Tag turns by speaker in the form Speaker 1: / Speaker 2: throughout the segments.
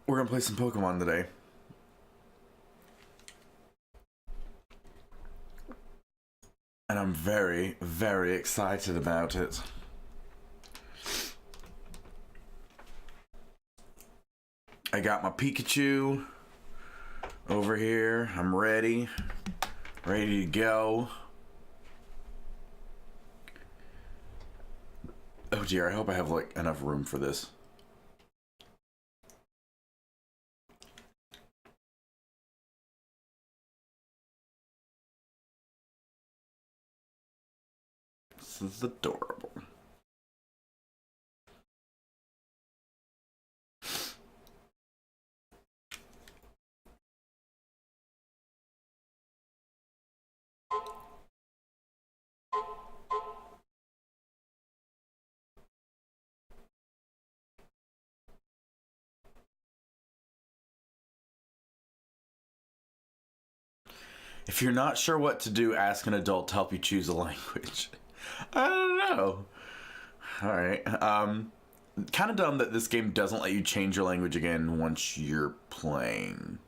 Speaker 1: We're gonna play some Pokemon today. And I'm very, very excited about it. I got my Pikachu over here. I'm ready. Ready to go. Oh dear, I hope I have like enough room for this. This is adorable. If you're not sure what to do, ask an adult to help you choose a language. I don't know. Alright. Kind of dumb that this game doesn't let you change your language again once you're playing.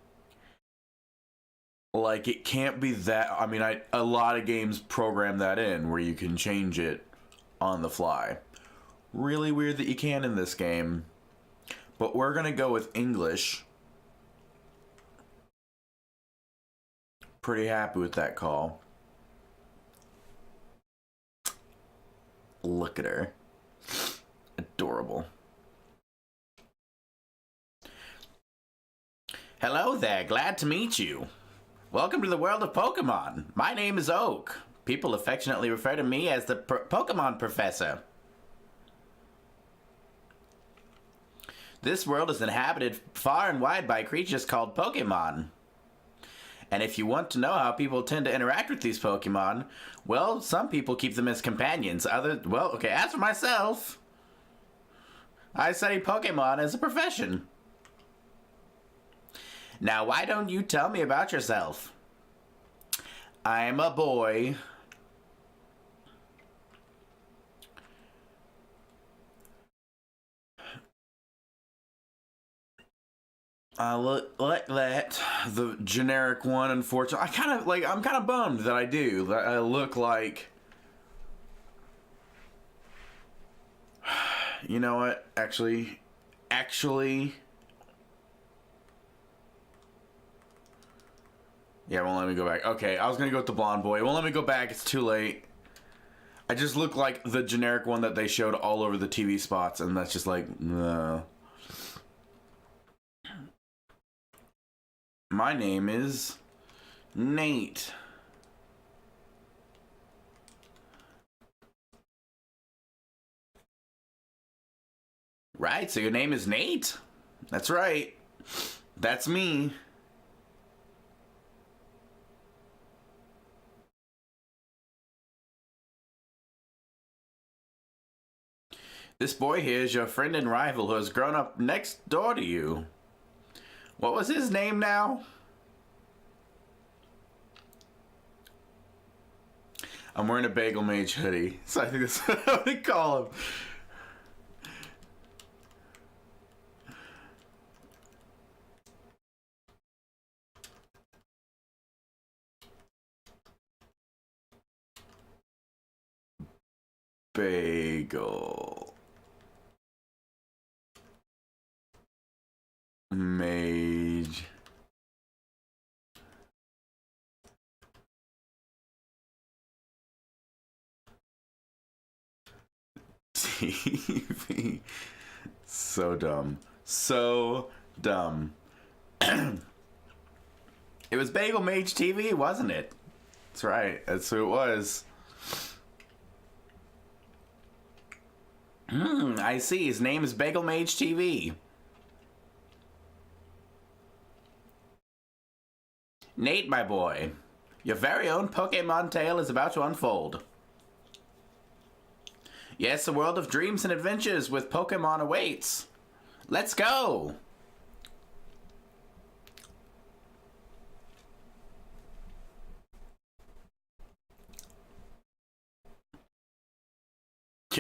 Speaker 1: Like, it can't be that... I mean, a lot of games program that in, where you can change it on the fly. Really weird that you can in this game. But we're gonna go with English. Pretty happy with that call. Look at her. Adorable. Hello there, glad to meet you. Welcome to the world of Pokemon. My name is Oak. People affectionately refer to me as the Pokemon Professor. This world is inhabited far and wide by creatures called Pokemon. And if you want to know how people tend to interact with these Pokemon, well, some people keep them as companions. As for myself, I study Pokemon as a profession. Now, why don't you tell me about yourself? I'm a boy. Look like that. The generic one, unfortunately. I'm kind of bummed that I do. That I look like... You know what? Actually... Yeah, it won't let me go back. Okay, I was gonna go with the blonde boy. It won't let me go back. It's too late. I just look like the generic one that they showed all over the TV spots, and that's just like, no. My name is Nate. Right, so your name is Nate? That's right. That's me. This boy here is your friend and rival who has grown up next door to you. What was his name now? I'm wearing a Bagel Mage hoodie, so I think that's what they call him. Bagel Mage. TV. So dumb. So dumb. It was Bagel Mage TV, wasn't it? That's right. That's who it was. I see. His name is Bagel Mage TV. Nate, my boy, your very own Pokemon tale is about to unfold. Yes, a world of dreams and adventures with Pokemon awaits. Let's go!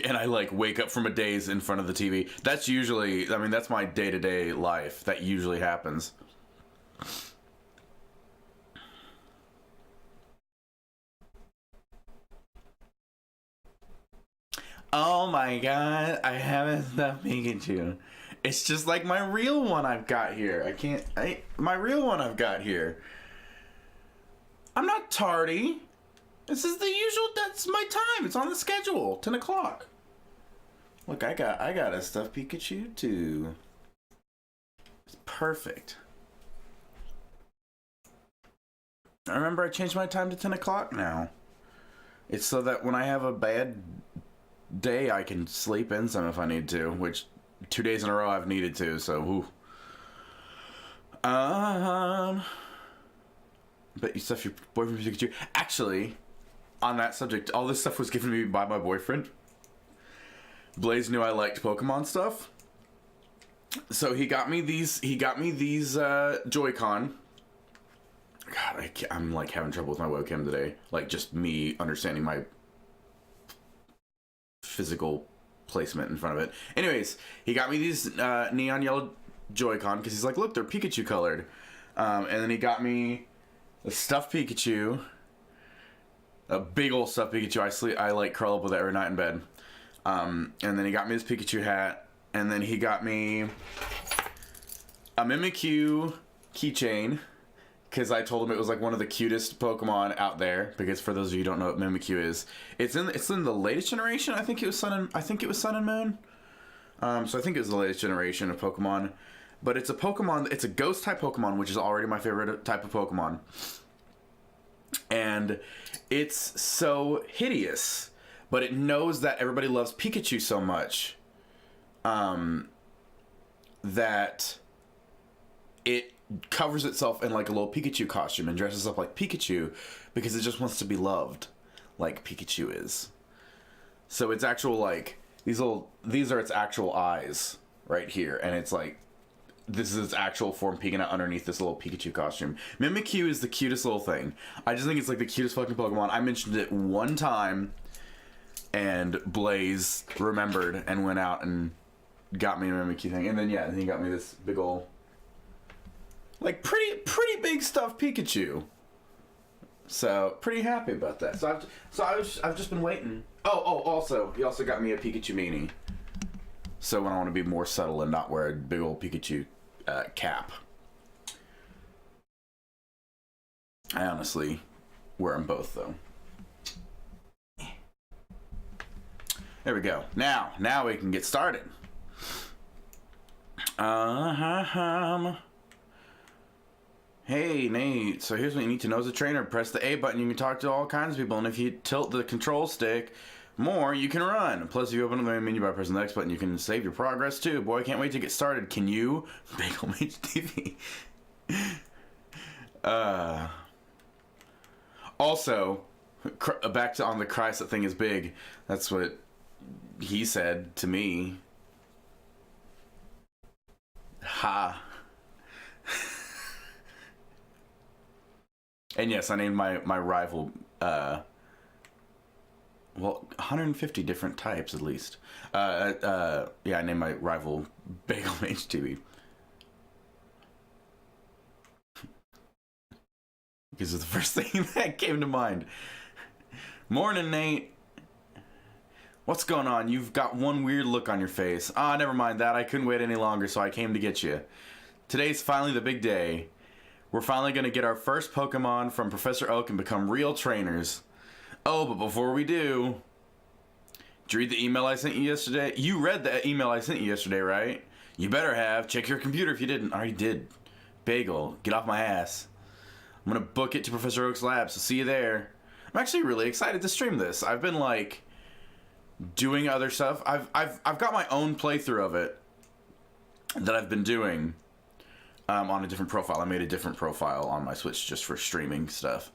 Speaker 1: and I like wake up from a daze in front of the TV. That's usually, I mean, that's my day-to-day life. That usually happens. Oh my god, I haven't stopped Pikachu. It's just like my real one I've got here. My real one I've got here. I'm not tardy. This is the usual, that's my time. It's on the schedule, 10 o'clock. Look, I got a stuffed Pikachu too. It's perfect. I remember I changed my time to 10 o'clock now. It's so that when I have a bad day, I can sleep in some if I need to, which 2 days in a row I've needed to, so whew. Bet you stuff your boyfriend Pikachu. Actually, on that subject, all this stuff was given to me by my boyfriend. Blaze knew I liked Pokemon stuff, so he got me these Joy-Con. God, I'm like having trouble with my webcam today. Like just me understanding my physical placement in front of it. Anyways, he got me these neon yellow Joy-Con because he's like, look, they're Pikachu colored. And then he got me a stuffed Pikachu, a big old stuffed Pikachu. I like curl up with it every night in bed. And then he got me this Pikachu hat, and then he got me a Mimikyu keychain. Because I told him it was like one of the cutest Pokemon out there. Because for those of you who don't know what Mimikyu is, it's in the latest generation. I think it was Sun and Moon. So I think it was the latest generation of Pokemon. But it's a Pokemon. It's a ghost type Pokemon, which is already my favorite type of Pokemon. And it's so hideous, but it knows that everybody loves Pikachu so much, that it covers itself in like a little Pikachu costume and dresses up like Pikachu because it just wants to be loved like Pikachu is. So it's actual like these are its actual eyes right here, and it's like this is its actual form peeking out underneath this little Pikachu costume. Mimikyu is the cutest little thing. I just think it's like the cutest fucking Pokemon. I mentioned it one time and Blaze remembered and went out and got me a Mimikyu thing, and then yeah, and he got me this big ol' like pretty big stuffed Pikachu. So pretty happy about that. So I've just been waiting. Also he also got me a Pikachu meanie. So when I want to be more subtle and not wear a big old Pikachu cap. I honestly wear them both though. There we go. Now we can get started. Hey, Nate, so here's what you need to know as a trainer. Press the A button, you can talk to all kinds of people, and if you tilt the control stick more, you can run. Plus, if you open the main menu by pressing the X button, you can save your progress, too. Boy, I can't wait to get started. Can you? Bagel Mage TV. Also, back to on the Christ, that thing is big. That's what he said to me. Ha. And yes, I named my rival, well, 150 different types at least. Yeah, I named my rival Bagel Mage TV. Because it's the first thing that came to mind. Morning, Nate. What's going on? You've got one weird look on your face. Ah, never mind that. I couldn't wait any longer, so I came to get you. Today's finally the big day. We're finally going to get our first Pokemon from Professor Oak and become real trainers. Oh, but before we do, did you read the email I sent you yesterday? You read the email I sent you yesterday, right? You better have. Check your computer if you didn't. I already did. Bagel, get off my ass. I'm going to book it to Professor Oak's lab, so see you there. I'm actually really excited to stream this. I've been, like, doing other stuff. I've got my own playthrough of it that I've been doing. On a different profile. I made a different profile on my Switch just for streaming stuff.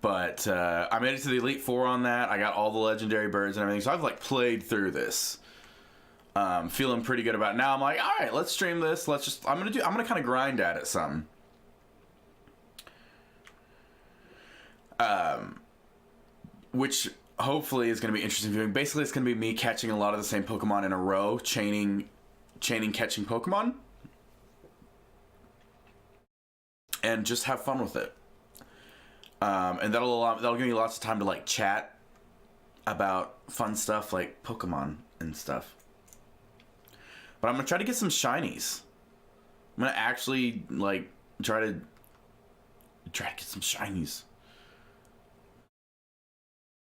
Speaker 1: But I made it to the Elite Four on that. I got all the legendary birds and everything. So I've like played through this. Feeling pretty good about it. Now I'm like, all right, let's stream this. I'm gonna kind of grind at it some. Which hopefully is going to be interesting viewing. Basically, it's going to be me catching a lot of the same Pokemon in a row, chaining catching Pokemon, and just have fun with it. And that'll give me lots of time to like chat about fun stuff like Pokemon and stuff. But I'm gonna try to get some shinies. I'm gonna actually like try to get some shinies.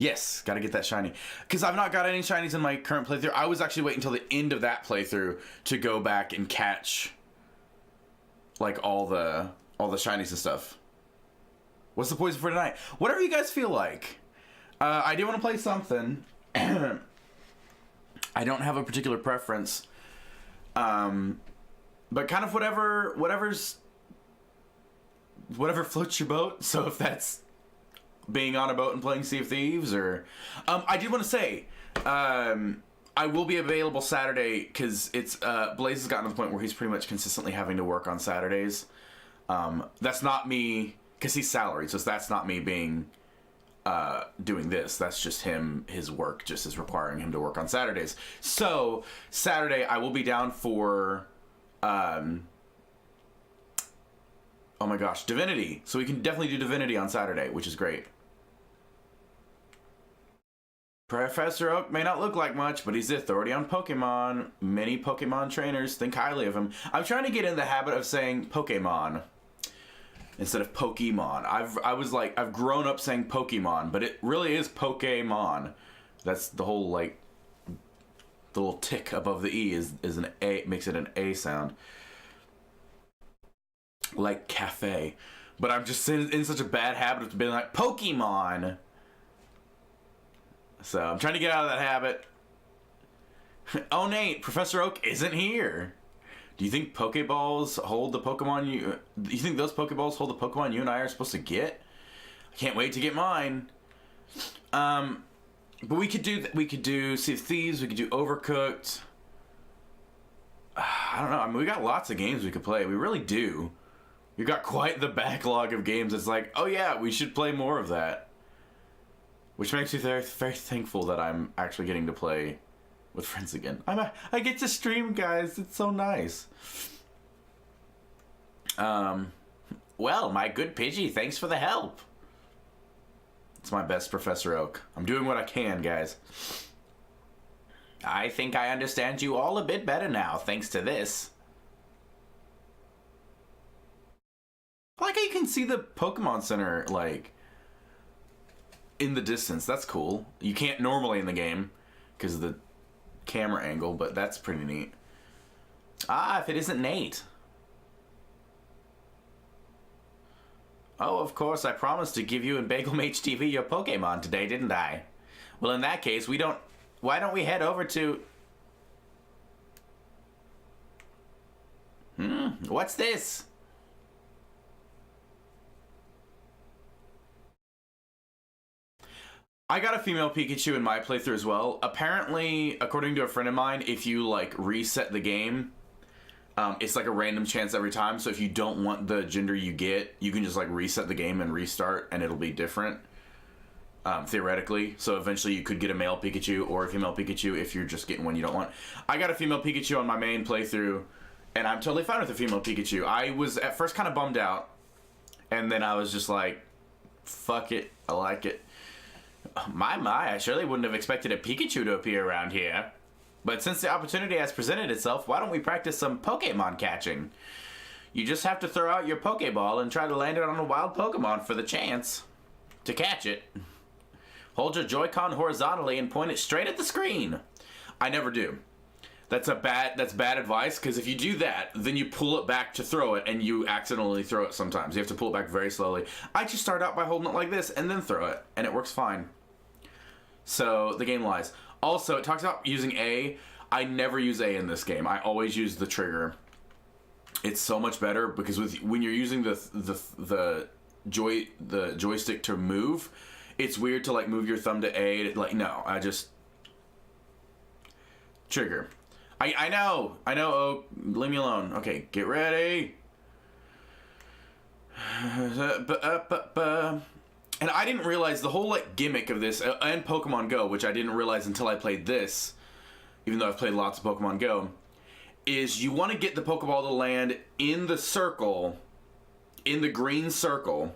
Speaker 1: Yes, gotta get that shiny. Because I've not got any shinies in my current playthrough. I was actually waiting until the end of that playthrough to go back and catch like all the shinies and stuff. What's the poison for tonight? Whatever you guys feel like. I do want to play something. I don't have a particular preference. But kind of whatever floats your boat. So if that's being on a boat and playing Sea of Thieves, or I did want to say I will be available Saturday because it's Blaze has gotten to the point where he's pretty much consistently having to work on Saturdays. That's not me because he's salaried, so that's not me being doing this. That's just him. His work just is requiring him to work on Saturdays. So Saturday I will be down for oh my gosh, Divinity. So we can definitely do Divinity on Saturday, which is great. Professor Oak may not look like much, but he's the authority on Pokemon. Many Pokemon trainers think highly of him. I'm trying to get in the habit of saying Pokemon instead of Pokemon. I've grown up saying Pokemon, but it really is Pokemon. That's the whole, like, the little tick above the E is an A, makes it an A sound. Like cafe. But I'm just in such a bad habit of being like, Pokemon! So I'm trying to get out of that habit. Oh, Nate, Professor Oak isn't here. Do you think Pokeballs hold the Pokemon you... Do you think those Pokeballs hold the Pokemon you and I are supposed to get? I can't wait to get mine. But we could do Sea of Thieves, we could do Overcooked. I don't know. I mean, we got lots of games we could play. We really do. We've got quite the backlog of games. It's like, oh yeah, we should play more of that. Which makes me very, very thankful that I'm actually getting to play with friends again. I get to stream, guys. It's so nice. Well, my good Pidgey, thanks for the help. It's my best, Professor Oak. I'm doing what I can, guys. I think I understand you all a bit better now, thanks to this. I like how you can see the Pokemon Center, like, in the distance. That's cool. You can't normally in the game because of the camera angle, but that's pretty neat. Ah, if it isn't Nate. Oh, of course, I promised to give you and Bagelmage TV your Pokemon today, didn't I? Well, in that case, why don't we head over to... What's this? I got a female Pikachu in my playthrough as well. Apparently, according to a friend of mine, if you, like, reset the game, it's like a random chance every time. So if you don't want the gender you get, you can just, like, reset the game and restart, and it'll be different, theoretically. So eventually you could get a male Pikachu or a female Pikachu if you're just getting one you don't want. I got a female Pikachu on my main playthrough, and I'm totally fine with a female Pikachu. I was at first kind of bummed out, and then I was just like, fuck it, I like it. My, I surely wouldn't have expected a Pikachu to appear around here. But since the opportunity has presented itself, why don't we practice some Pokemon catching? You just have to throw out your Pokeball and try to land it on a wild Pokemon for the chance to catch it. Hold your Joy-Con horizontally and point it straight at the screen. I never do. That's bad advice, because if you do that, then you pull it back to throw it, and you accidentally throw it sometimes. You have to pull it back very slowly. I just start out by holding it like this, and then throw it, and it works fine. So, the game lies. Also, it talks about using A. I never use A in this game. I always use the trigger. It's so much better, because when you're using the joystick to move, it's weird to, like, move your thumb to A. Like, no, I just... Trigger. I know, Oak. Leave me alone. Okay, get ready. And I didn't realize the whole like gimmick of this, and Pokemon Go, which I didn't realize until I played this, even though I've played lots of Pokemon Go, is you want to get the Pokeball to land in the circle, in the green circle,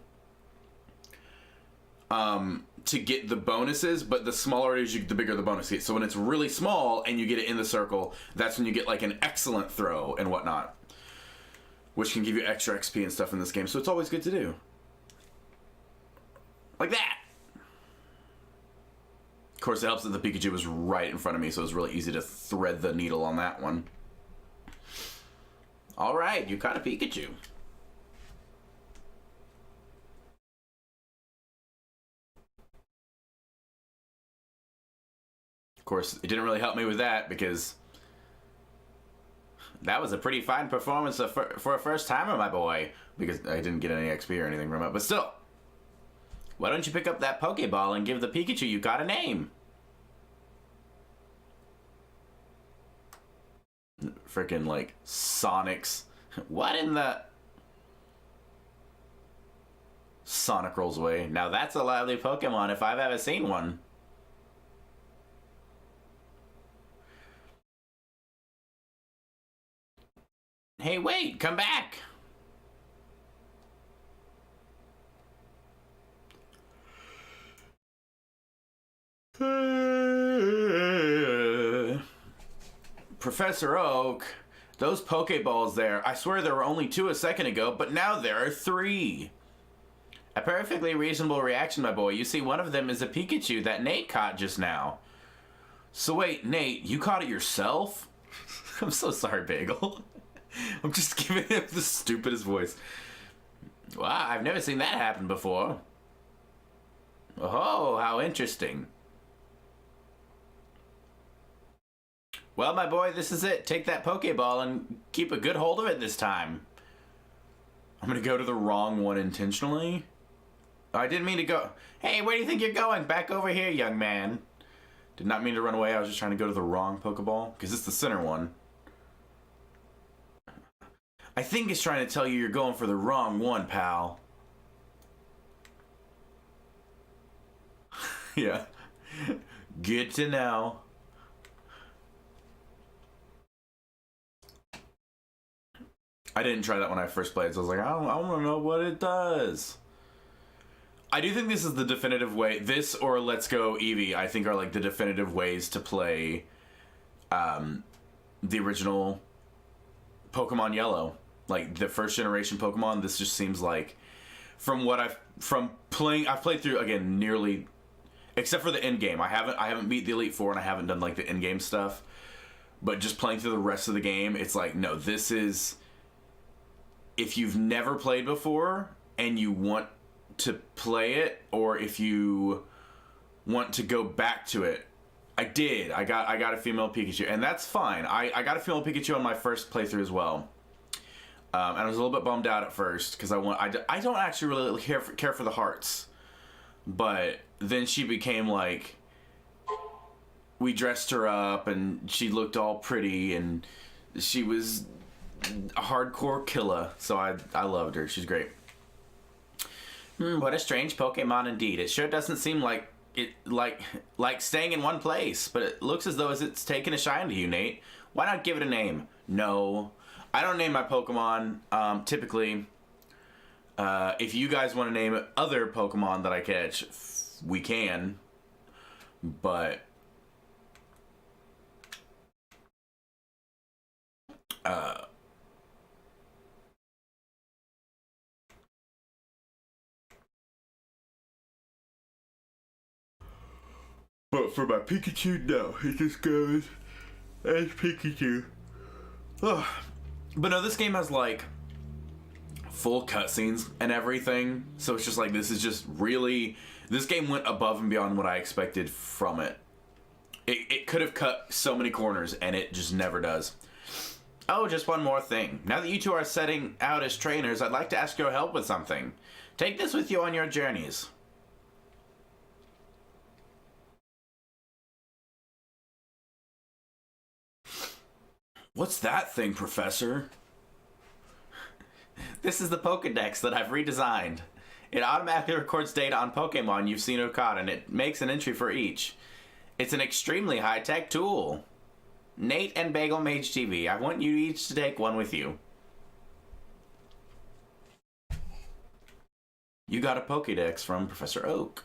Speaker 1: to get the bonuses, but the smaller it is, the bigger the bonus gets. So when it's really small and you get it in the circle, that's when you get like an excellent throw and whatnot, which can give you extra XP and stuff in this game. So it's always good to do. Like that. Of course, it helps that the Pikachu was right in front of me, so it was really easy to thread the needle on that one. All right, you caught a Pikachu. Of course, it didn't really help me with that because that was a pretty fine performance for a first timer, my boy. Because I didn't get any XP or anything from it, but still. Why don't you pick up that Pokeball and give the Pikachu you got a name? Freaking like Sonic's. What in the... Sonic rolls away. Now that's a lively Pokemon if I've ever seen one. Hey, wait, come back. Professor Oak, those Pokeballs there, I swear there were only 2 a second ago, but now there are 3. A perfectly reasonable reaction, my boy. You see, one of them is a Pikachu that Nate caught just now. So wait, Nate, you caught it yourself? I'm so sorry, Bagel. I'm just giving him the stupidest voice. Wow, I've never seen that happen before. Oh, how interesting. Well, my boy, this is it. Take that Pokeball and keep a good hold of it this time. I'm gonna go to the wrong one intentionally. I didn't mean to go... Hey, where do you think you're going? Back over here, young man. Did not mean to run away. I was just trying to go to the wrong Pokeball. Because it's the center one. I think it's trying to tell you you're going for the wrong one, pal. Yeah. Good to know. I didn't try that when I first played, so I was like, I want to know what it does. I do think this is the definitive way. This or Let's Go Eevee, I think, are like the definitive ways to play the original Pokemon Yellow. Like the first generation Pokemon, this just seems like, from what I've played through again nearly, except for the end game. I haven't beat the Elite Four and I haven't done like the end game stuff. But just playing through the rest of the game, it's like, no, this is, if you've never played before and you want to play it, or if you want to go back to it, I got a female Pikachu, and that's fine. I got a female Pikachu on my first playthrough as well. And I was a little bit bummed out at first because I don't actually really care for the hearts, but then she became like, we dressed her up and she looked all pretty and she was a hardcore killer, so I loved her. She's great. What a strange Pokemon indeed. It sure doesn't seem like it like staying in one place, but it looks as though it's taken a shine to you, Nate. Why not give it a name? No, I don't name my Pokemon. Typically, if you guys want to name other Pokemon that I catch, we can. But but for my Pikachu, no. It just goes as Pikachu. Ugh. But no, this game has like full cutscenes and everything. So it's just like, this is just really... This game went above and beyond what I expected from it. It could have cut so many corners, and it just never does. Oh, just one more thing. Now that you two are setting out as trainers, I'd like to ask your help with something. Take this with you on your journeys. What's that thing, Professor? This is the Pokédex that I've redesigned. It automatically records data on Pokemon you've seen or caught, and it makes an entry for each. It's an extremely high-tech tool. Nate and Bagel Mage TV, I want you each to take one with you. You got a Pokédex from Professor Oak.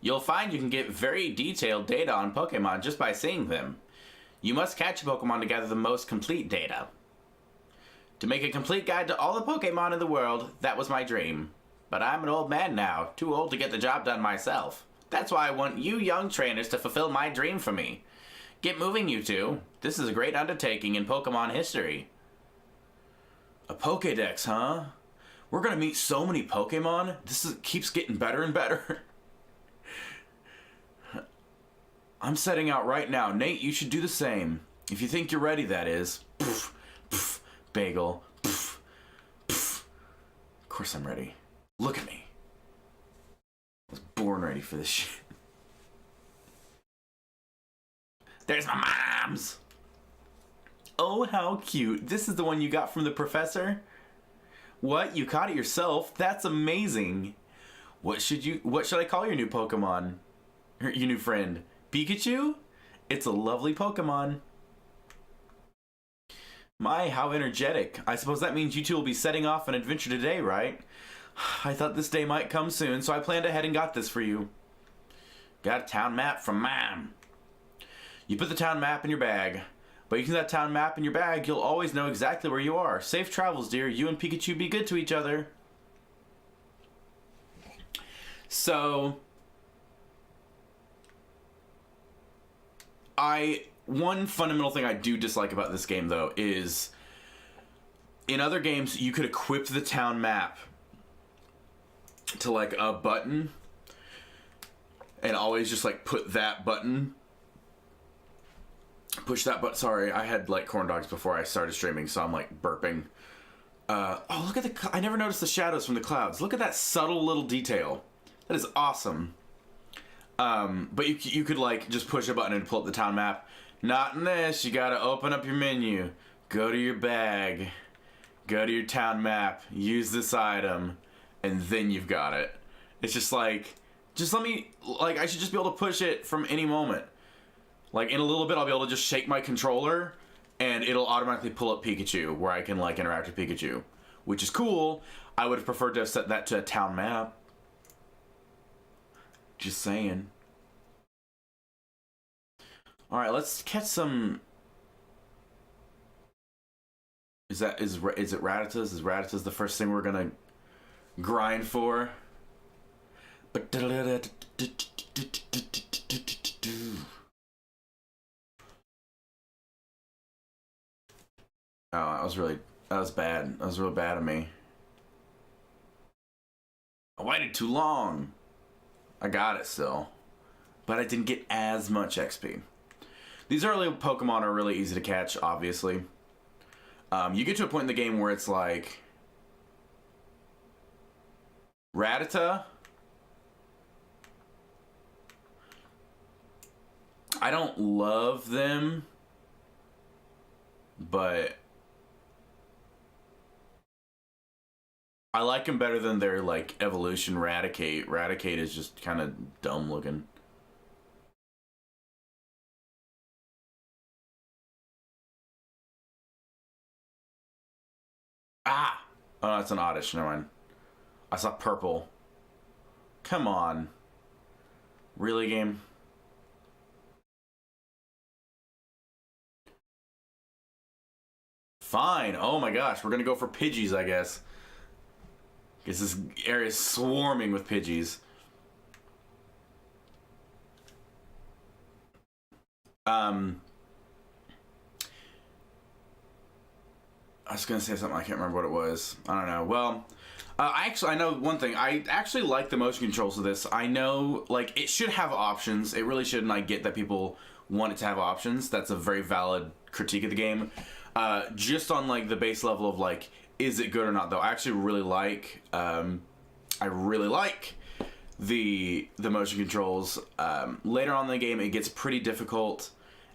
Speaker 1: You'll find you can get very detailed data on Pokemon just by seeing them. You must catch a Pokemon to gather the most complete data. To make a complete guide to all the Pokemon in the world, that was my dream. But I'm an old man now, too old to get the job done myself. That's why I want you young trainers to fulfill my dream for me. Get moving, you two. This is a great undertaking in Pokemon history. A Pokédex, huh? We're gonna meet so many Pokemon. Keeps getting better and better. I'm setting out right now. Nate, you should do the same. If you think you're ready, that is. Poof, poof, Bagel. Poof, poof. Of course I'm ready. Look at me. I was born ready for this shit. There's my moms! Oh, how cute. This is the one you got from the professor? What? You caught it yourself? That's amazing. What should I call your new Pokemon? Your new friend? Pikachu? It's a lovely Pokemon. My, how energetic. I suppose that means you two will be setting off an adventure today, right? I thought this day might come soon, so I planned ahead and got this for you. Got a town map from Mom. You put the town map in your bag. By using that town map in your bag, you'll always know exactly where you are. Safe travels, dear. You and Pikachu be good to each other. So, one fundamental thing I do dislike about this game, though, is in other games, you could equip the town map to, like, a button and always just, like, put that button. Push that button. Sorry, I had, like, corn dogs before I started streaming, so I'm, like, burping. Oh, look at I never noticed the shadows from the clouds. Look at that subtle little detail. That is awesome. But you could, like, just push a button and pull up the town map. Not in this. You gotta open up your menu. Go to your bag. Go to your town map. Use this item. And then you've got it. It's just like, just let me, like, I should just be able to push it from any moment. Like, in a little bit, I'll be able to just shake my controller, and it'll automatically pull up Pikachu, where I can, like, interact with Pikachu. Which is cool. I would have preferred to have set that to a town map. Just saying. Alright, let's catch some... Is it Rattatas? Is Rattatas the first thing we're gonna grind for? Oh, that was bad. That was real bad of me. I waited too long. I got it still. But I didn't get as much XP. These early Pokemon are really easy to catch, obviously. You get to a point in the game where it's like... Rattata? I don't love them. But... I like them better than their, like, evolution Raticate. Raticate is just kind of dumb looking. Ah! Oh, no, that's an Oddish. Never mind. I saw purple. Come on. Really, game? Fine. Oh my gosh. We're gonna go for Pidgeys, I guess. Because this area is swarming with Pidgeys. I was gonna say something, I can't remember what it was. I don't know. Well, I know one thing. I actually like the motion controls of this. I know, like, it should have options. It really should, and I get that people want it to have options. That's a very valid critique of the game. Just on, like, the base level of, like, is it good or not, though? I actually really like, the motion controls. Later on in the game, it gets pretty difficult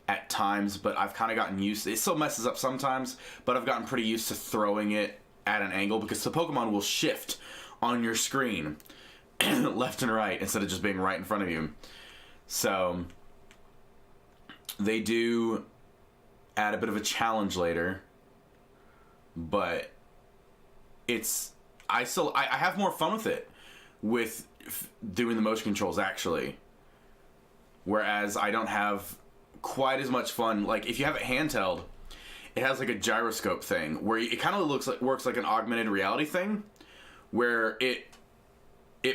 Speaker 1: at times, but I've kind of gotten used to it. It still messes up sometimes, but I've gotten pretty used to throwing it at an angle because the Pokemon will shift on your screen left and right instead of just being right in front of you. So they do add a bit of a challenge later, but I have more fun with it with doing the motion controls actually, whereas I don't have quite as much fun. Like if you have it handheld, it has like a gyroscope thing where it kind of works like an augmented reality thing, where it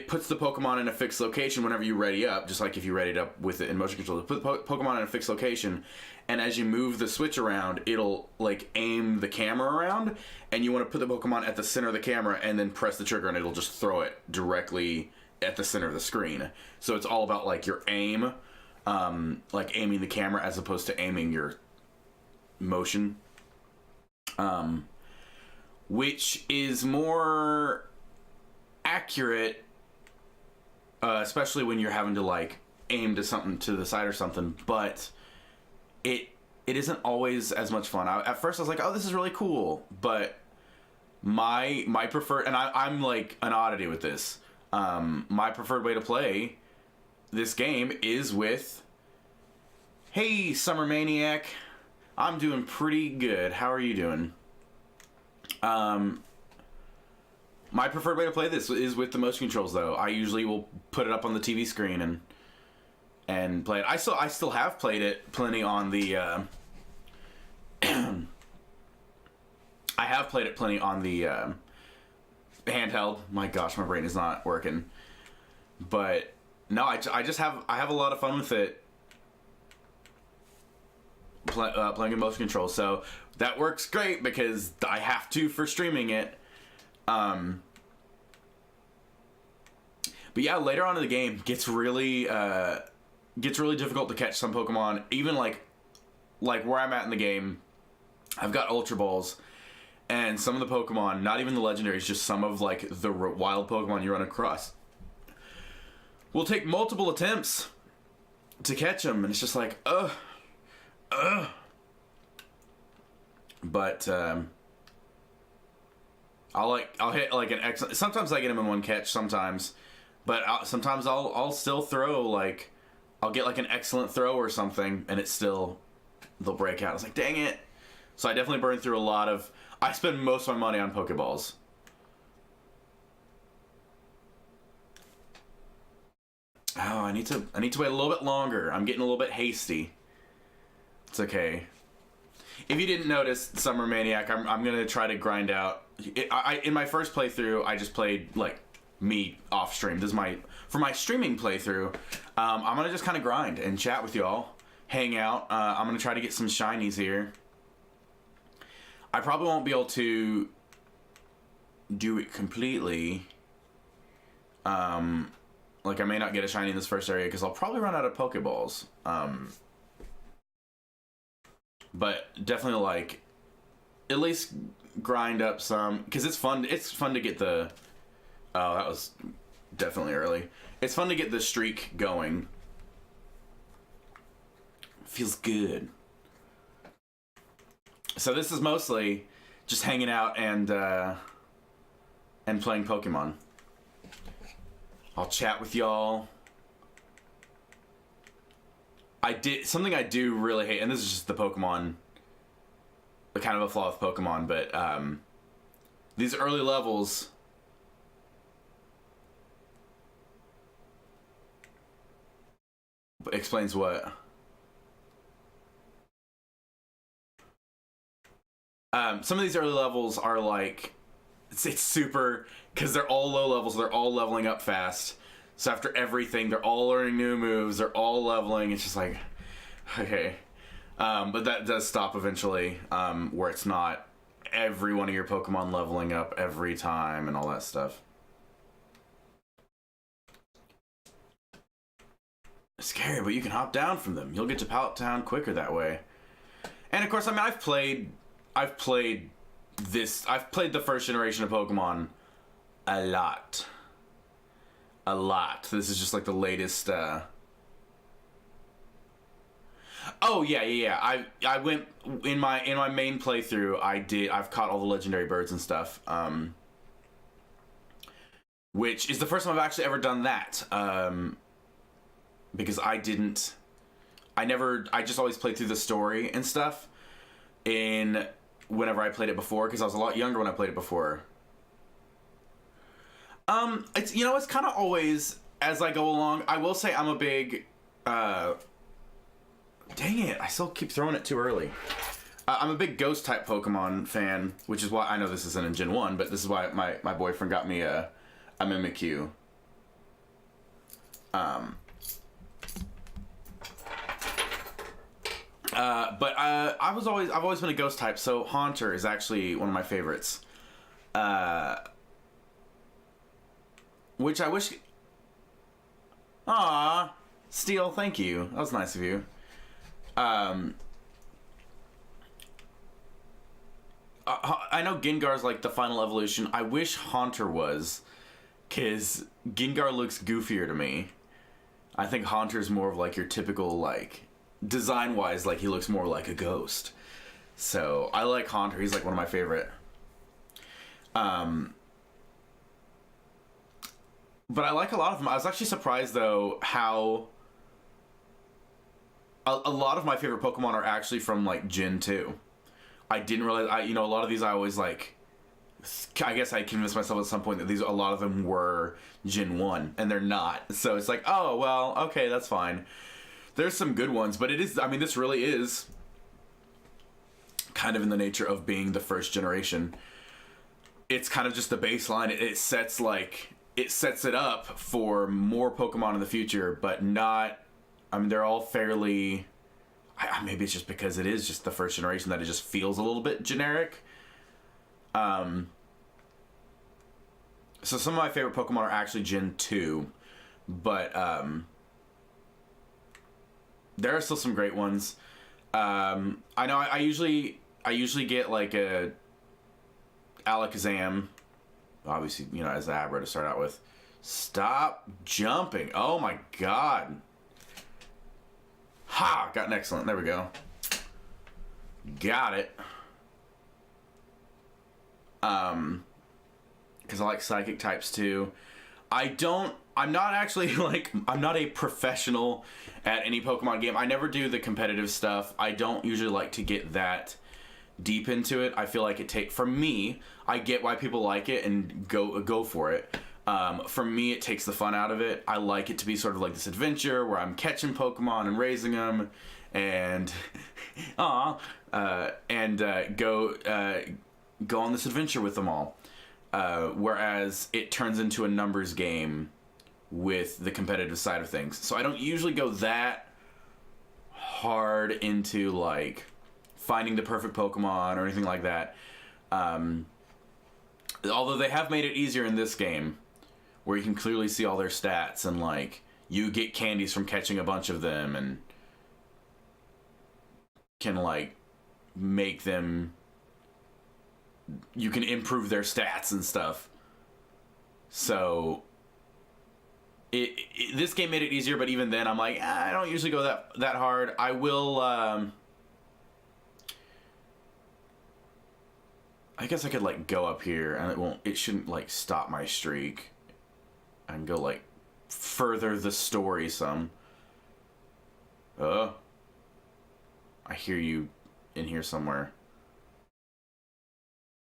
Speaker 1: puts the Pokemon in a fixed location whenever you ready up, just like if you readied up with it in motion control. Put the Pokemon in a fixed location, and as you move the switch around, it'll like aim the camera around, and you want to put the Pokemon at the center of the camera and then press the trigger and it'll just throw it directly at the center of the screen. So it's all about like your aim, like aiming the camera as opposed to aiming your motion, which is more accurate, especially when you're having to like aim to something to the side or something, but it isn't always as much fun. At first I was like, oh, this is really cool, but my preferred, and I'm like an oddity with this, my preferred way to play this game is with, hey, Summer Maniac, I'm doing pretty good. How are you doing? My preferred way to play this is with the motion controls, though. I usually will put it up on the TV screen and play it. I still have played it plenty on the. I have played it plenty on the handheld. My gosh, my brain is not working. But no, I have a lot of fun with it. Playing in motion control, so that works great because I have to for streaming it. But yeah, later on in the game gets really difficult to catch some Pokemon. Even like where I'm at in the game, I've got Ultra Balls, and some of the Pokemon, not even the legendaries, just some of like the wild Pokemon you run across, will take multiple attempts to catch them, and it's just like, ugh. But I'll hit like an excellent. Sometimes I get them in one catch. Sometimes, but sometimes I'll still throw like I'll get like an excellent throw or something, and they'll break out. It's like, dang it. So I definitely burn through a lot of. I spend most of my money on Pokeballs. Oh, I need to wait a little bit longer. I'm getting a little bit hasty. It's okay. If you didn't notice, Summer Maniac, I'm gonna try to grind out. In my first playthrough, I just played like me off stream. This is for my streaming playthrough. I'm gonna just kind of grind and chat with y'all, hang out. I'm gonna try to get some shinies here. I probably won't be able to do it completely. Like I may not get a shiny in this first area because I'll probably run out of Pokeballs. But definitely like at least grind up some, because it's fun to get the that was definitely early. It's fun to get the streak going. Feels good. So this is mostly just hanging out and playing Pokemon. I'll chat with y'all. Something I do really hate, and this is just the Pokemon, kind of a flaw with Pokemon, but these early levels, explains what? Some of these early levels are like, it's super, because they're all low levels, they're all leveling up fast. So after everything, they're all learning new moves, they're all leveling. It's just like, okay. But that does stop eventually, where it's not every one of your Pokemon leveling up every time and all that stuff. It's scary, but you can hop down from them. You'll get to Pallet Town quicker that way. And of course, I mean, I've played the first generation of Pokemon a lot. This is just like the latest. Oh, Oh yeah. I went in my main playthrough. I've caught all the legendary birds and stuff. Which is the first time I've actually ever done that. Because I just always played through the story and stuff whenever I played it before, because I was a lot younger when I played it before. It's kind of always as I go along. I will say I'm a big dang it, I still keep throwing it too early. I'm a big ghost type Pokemon fan, which is why I know this isn't in Gen 1, but this is why my boyfriend got me a Mimikyu. I've always been a ghost type, so Haunter is actually one of my favorites. Which I wish. Aww, Steel, thank you. That was nice of you. I know Gengar's like the final evolution. I wish Haunter was, cause Gengar looks goofier to me. I think Haunter's more of like your typical, like, design-wise, like he looks more like a ghost. So I like Haunter. He's like one of my favorite. But I like a lot of them. I was actually surprised though how a lot of my favorite Pokemon are actually from like Gen 2. I didn't realize. A lot of these I always like. I guess I convinced myself at some point that a lot of them were Gen 1, and they're not. So it's like, oh well, okay, that's fine. There's some good ones, but it is. I mean, this really is kind of in the nature of being the first generation. It's kind of just the baseline. It sets it up for more Pokemon in the future, but not. I mean, they're all fairly. Maybe it's just because it is just the first generation that it just feels a little bit generic. So some of my favorite Pokemon are actually Gen 2, but there are still some great ones. I know I usually get like a Alakazam, obviously, as Abra to start out with. Stop jumping. Oh my god. Ha! Got an excellent. There we go. Got it. Because I like psychic types too. I'm not actually I'm not a professional at any Pokemon game. I never do the competitive stuff. I don't usually like to get that deep into it. I feel like for me, I get why people like it and go for it. For me, it takes the fun out of it. I like it to be sort of like this adventure where I'm catching Pokemon and raising them and go on this adventure with them all. Whereas it turns into a numbers game with the competitive side of things. So I don't usually go that hard into like finding the perfect Pokemon or anything like that. Although they have made it easier in this game, where you can clearly see all their stats and like you get candies from catching a bunch of them and can like make them. You can improve their stats and stuff. So this game made it easier, but even then I'm like, I don't usually go that hard. I will I guess I could like go up here and it shouldn't like stop my streak. I can go like further the story some. I hear you in here somewhere.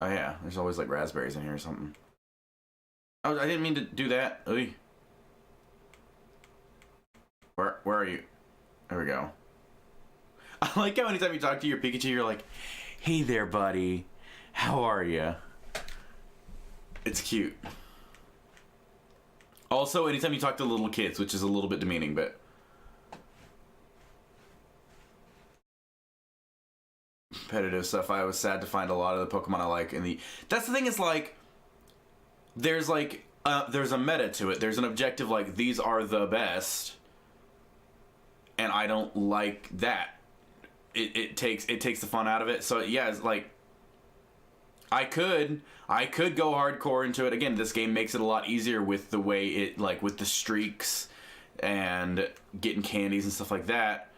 Speaker 1: Oh yeah, there's always like raspberries in here or something. Oh, I didn't mean to do that. Oy. Where are you? There we go. I like how anytime you talk to your Pikachu, you're like, "Hey there, buddy. How are you?" It's cute. Also, anytime you talk to little kids, which is a little bit demeaning, but competitive stuff, I was sad to find a lot of the Pokemon I like that's the thing, is like there's a meta to it. There's an objective, like these are the best, and I don't like that. It takes the fun out of it. So yeah, it's like I could go hardcore into it. Again, this game makes it a lot easier with the way it, like, with the streaks and getting candies and stuff like that.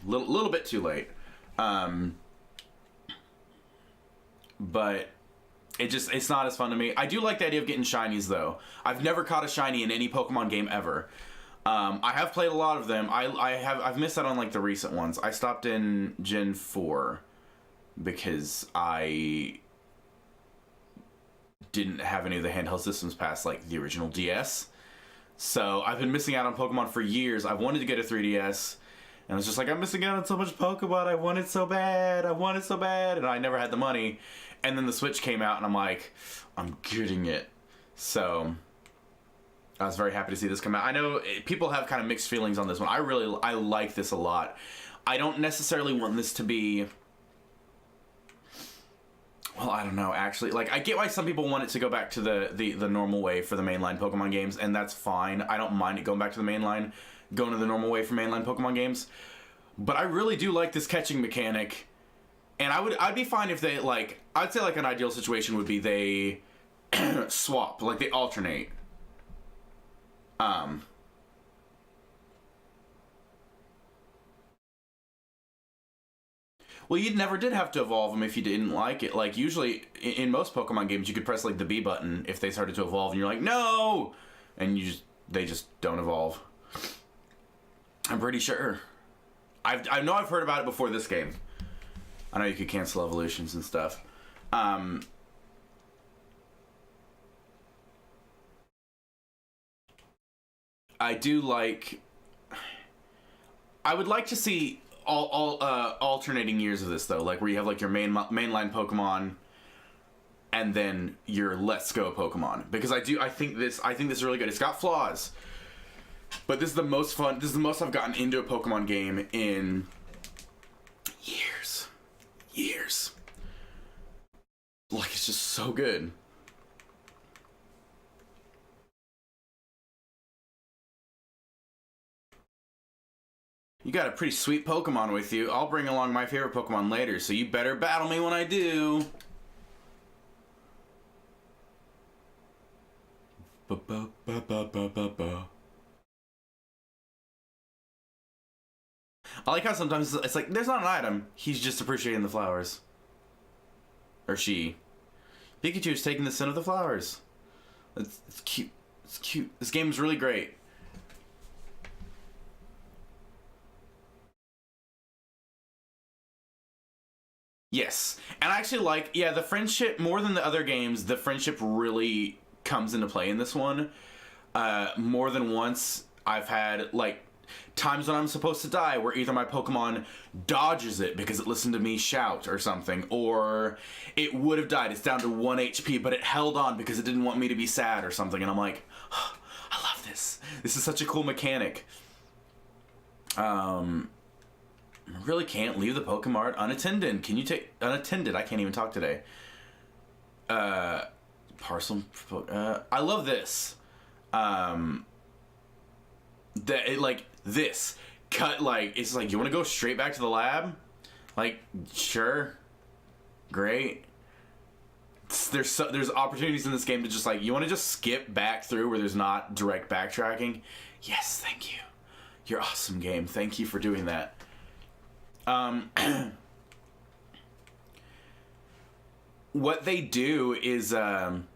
Speaker 1: little bit too late. But it's not as fun to me. I do like the idea of getting shinies though. I've never caught a shiny in any Pokemon game ever. I have played a lot of them. I've missed out on like the recent ones. I stopped in Gen 4 because I didn't have any of the handheld systems past like the original DS. So I've been missing out on Pokemon for years. I've wanted to get a 3DS, and I was just like, I'm missing out on so much Pokemon. I want it so bad. And I never had the money. And then the Switch came out, and I'm like, I'm getting it. So I was very happy to see this come out. I know people have kind of mixed feelings on this one. I like this a lot. I don't necessarily want this to be... Well, I don't know, actually. Like, I get why some people want it to go back to the normal way for the mainline Pokemon games, and that's fine. I don't mind it going back to the mainline, going to the normal way for mainline Pokemon games. But I really do like this catching mechanic. And I'd be fine if they, like... I'd say, like, an ideal situation would be they swap. Like, they alternate. Well, you never did have to evolve them if you didn't like it. Like, usually, in most Pokemon games, you could press, like, the B button if they started to evolve, and you're like, no! And they just don't evolve. I'm pretty sure. I know I've heard about it before this game. I know you could cancel evolutions and stuff. I do like... I would like to see alternating years of this, though. Like, where you have, like, your mainline Pokemon and then your Let's Go Pokemon. Because I think this is really good. It's got flaws. But this is the most fun. This is the most I've gotten into a Pokemon game in years. Like, it's just so good. You got a pretty sweet Pokemon with you. I'll bring along my favorite Pokemon later, so you better battle me when I do. I like how sometimes it's like, there's not an item. He's just appreciating the flowers. Or she. Pikachu is taking the scent of the flowers. It's cute. It's cute. This game is really great. Yes. And I actually like, yeah, the friendship, more than the other games, the friendship really comes into play in this one. More than once, I've had, like, times when I'm supposed to die where either my Pokemon dodges it because it listened to me shout or something, or it would have died. It's down to 1 HP, but it held on because it didn't want me to be sad or something. And I'm like, oh, I love this. This is such a cool mechanic. I really can't leave the Pokemon unattended. Can you take unattended? I can't even talk today. Parcel. I love this. Like this cut. Like, it's like, you want to go straight back to the lab? Like, sure, great. There's opportunities in this game to just, like, you want to just skip back through where there's not direct backtracking. Yes, thank you. You're awesome, game. Thank you for doing that. What they do is, one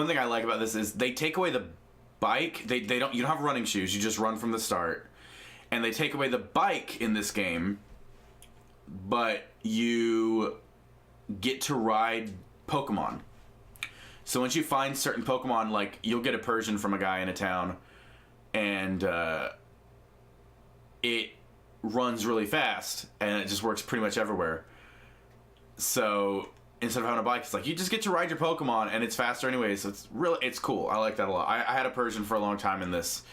Speaker 1: thing I like about this is they take away the bike. You don't have running shoes. You just run from the start. And they take away the bike in this game, but you get to ride Pokemon. So once you find certain Pokemon, like, you'll get a Persian from a guy in a town, and it runs really fast, and it just works pretty much everywhere. So instead of having a bike, it's like, you just get to ride your Pokemon, and it's faster anyway, so it's cool. I like that a lot. I had a Persian for a long time in this,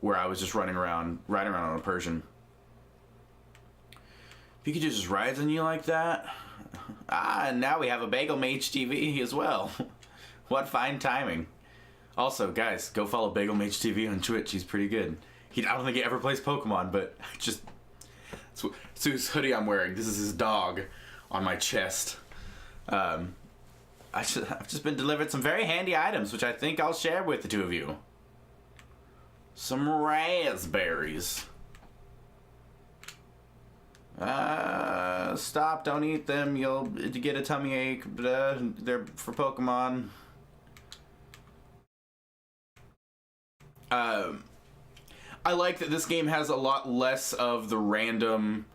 Speaker 1: where I was just riding around on a Persian. Pikachu just rides on you like that? And now we have a Bagel Mage TV as well. What fine timing. Also, guys, go follow Bagel Mage TV on Twitch. He's pretty good. I don't think he ever plays Pokemon, but just... It's whose hoodie I'm wearing. This is his dog on my chest. I've just been delivered some very handy items, which I think I'll share with the two of you. Some raspberries. Stop, don't eat them. You'll get a tummy ache. They're for Pokemon. I like that this game has a lot less of the random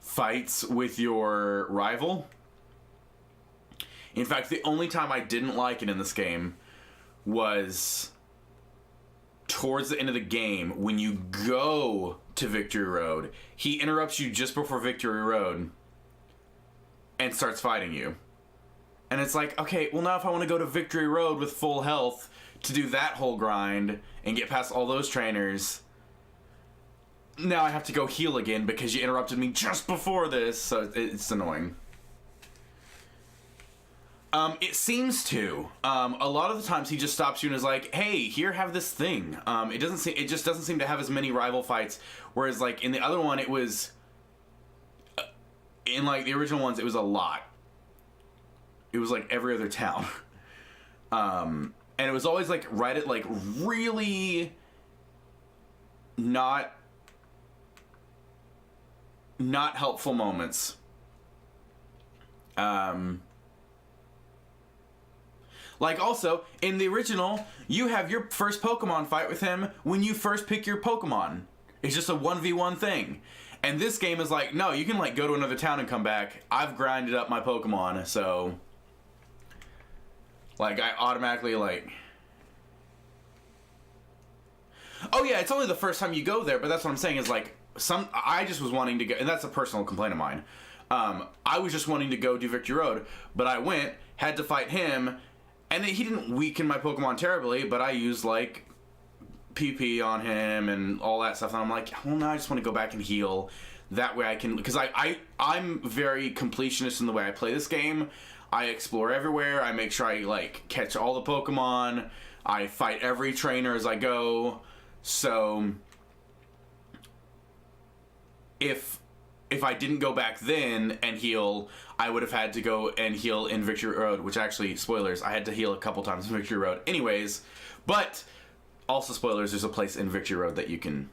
Speaker 1: fights with your rival. In fact, the only time I didn't like it in this game was towards the end of the game when you go to Victory Road. He interrupts you just before Victory Road and starts fighting you. And it's like, okay, well now if I want to go to Victory Road with full health to do that whole grind and get past all those trainers, now I have to go heal again because you interrupted me just before this, so it's annoying. It seems to. A lot of the times he just stops you and is like, "Hey, here, have this thing." It just doesn't seem to have as many rival fights. Whereas, like in the other one, it was. In like the original ones, it was a lot. It was like every other town, and it was always like right at like really not helpful moments. Like also, in the original, you have your first Pokemon fight with him when you first pick your Pokemon. It's just a 1v1 thing. And this game is like, no, you can like go to another town and come back. I've grinded up my Pokemon, so like I automatically like. Oh yeah, it's only the first time you go there, but that's what I'm saying is like I just was wanting to go, and that's a personal complaint of mine. I was just wanting to go do Victory Road, but I went, had to fight him. And he didn't weaken my Pokemon terribly, but I used, like, PP on him and all that stuff. And I'm like, well, no, I just want to go back and heal. That way I can... Because I'm very completionist in the way I play this game. I explore everywhere. I make sure I, like, catch all the Pokemon. I fight every trainer as I go. So... If I didn't go back then and heal, I would have had to go and heal in Victory Road, which actually, spoilers, I had to heal a couple times in Victory Road anyways. But, also spoilers, there's a place in Victory Road that you can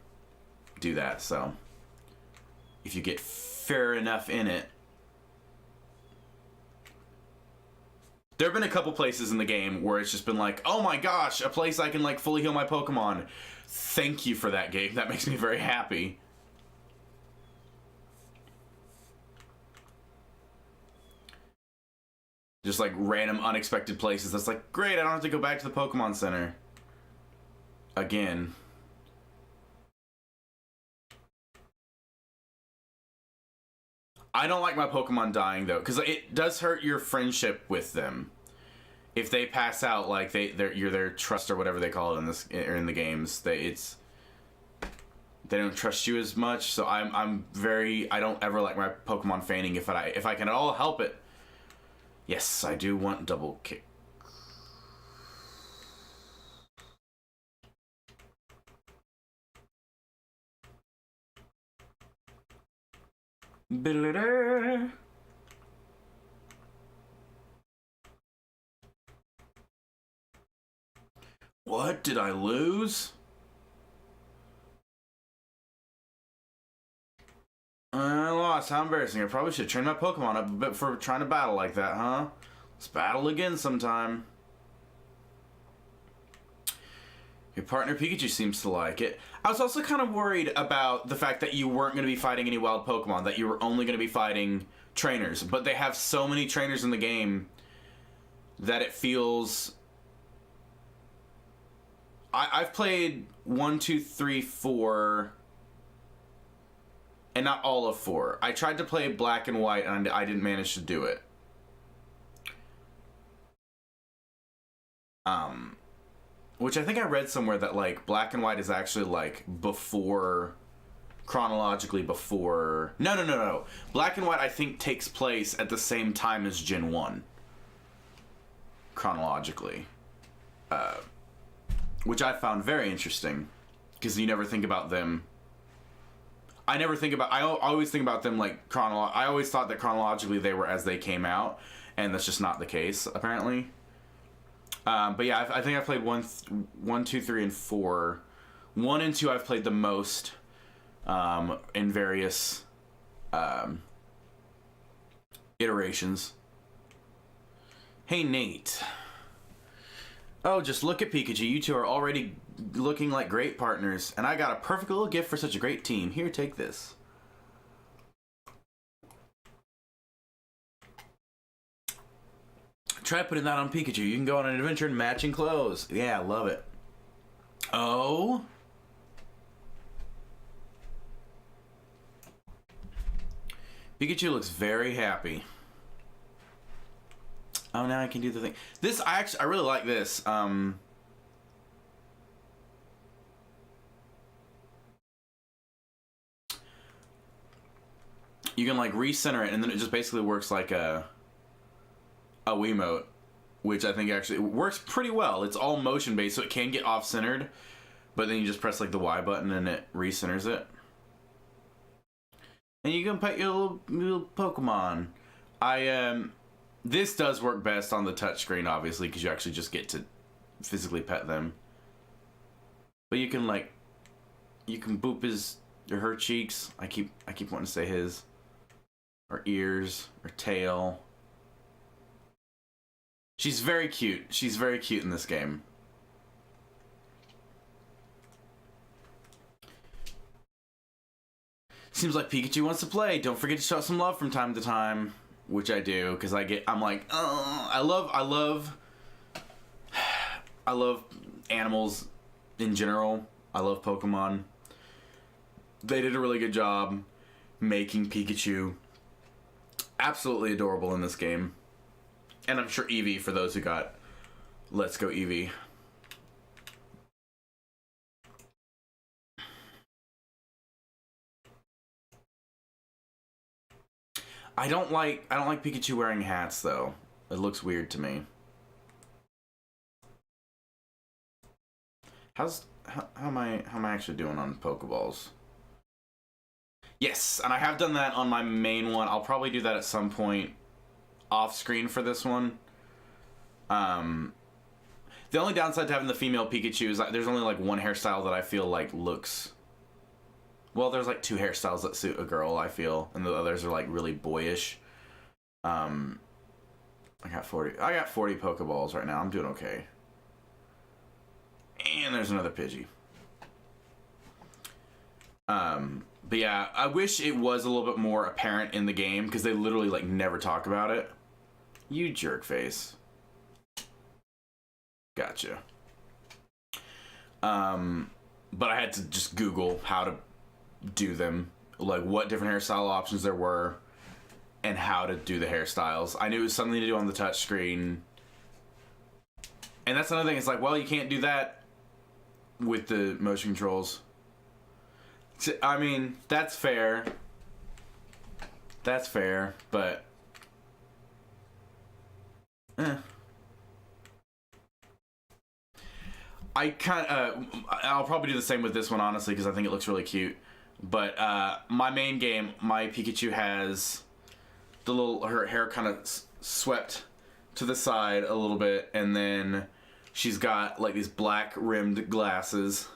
Speaker 1: do that, so if you get fair enough in it. There have been a couple places in the game where it's just been like, oh my gosh, a place I can like fully heal my Pokemon. Thank you for that, game. That makes me very happy. Just like random unexpected places that's like, great, I don't have to go back to the Pokemon Center again. I don't like my Pokemon dying though, because it does hurt your friendship with them. If they pass out, like you're their trust or whatever they call it in this or in the games, they don't trust you as much. So I don't ever like my Pokemon fainting if I can at all help it. Yes, I do want double kick. What did I lose? I lost. How embarrassing. I probably should train my Pokemon up a bit for trying to battle like that, huh? Let's battle again sometime. Your partner Pikachu seems to like it. I was also kind of worried about the fact that you weren't going to be fighting any wild Pokemon, that you were only going to be fighting trainers. But they have so many trainers in the game that it feels... I've played 1, 2, 3, 4... and not all of 4. I tried to play Black and White, and I didn't manage to do it. Which I think I read somewhere that, like, Black and White is actually, like, before... chronologically before... No. Black and White, I think, takes place at the same time as Gen 1. Chronologically. Which I found very interesting. Because you never think about them... I always think about them like I always thought that chronologically they were as they came out, and that's just not the case apparently. But yeah, I think I played 1, 2, 3, and 4. 1 and 2 I've played the most in various um, iterations. Hey, Nate. Oh, just look at Pikachu. You two are already looking like great partners. And I got a perfect little gift for such a great team. Here, take this. Try putting that on Pikachu. You can go on an adventure in matching clothes. Yeah, I love it. Oh? Pikachu looks very happy. Oh, now I can do the thing. This, I really like this. You can like recenter it, and then it just basically works like a Wiimote, which I think actually works pretty well. It's all motion based, so it can get off centered, but then you just press like the Y button and it recenters it. And you can pet your little Pokemon. This does work best on the touchscreen, obviously, because you actually just get to physically pet them. But you can boop his or her cheeks. I keep wanting to say his, or ears, or tail. She's very cute. She's very cute in this game. Seems like Pikachu wants to play. Don't forget to show some love from time to time, which I do, because I'm like, oh, I love animals in general. I love Pokemon. They did a really good job making Pikachu absolutely adorable in this game. And I'm sure Eevee, for those who got Let's Go Eevee. I don't like Pikachu wearing hats though. It looks weird to me. How am I actually doing on Pokeballs? Yes, and I have done that on my main one. I'll probably do that at some point off screen for this one. The only downside to having the female Pikachu is there's only like one hairstyle that I feel like looks... Well, there's like two hairstyles that suit a girl, I feel, and the others are like really boyish. I got 40 Pokeballs right now. I'm doing okay. And there's another Pidgey. But yeah, I wish it was a little bit more apparent in the game, because they literally like never talk about it. You jerk face. Gotcha. But I had to just Google how to do them, like what different hairstyle options there were and how to do the hairstyles. I knew it was something to do on the touch screen, and that's another thing. It's like, well, you can't do that with the motion controls. I mean, that's fair, but I'll probably do the same with this one, honestly, because I think it looks really cute. But my main game, my Pikachu has her hair kind of swept to the side a little bit, and then she's got like these black rimmed glasses,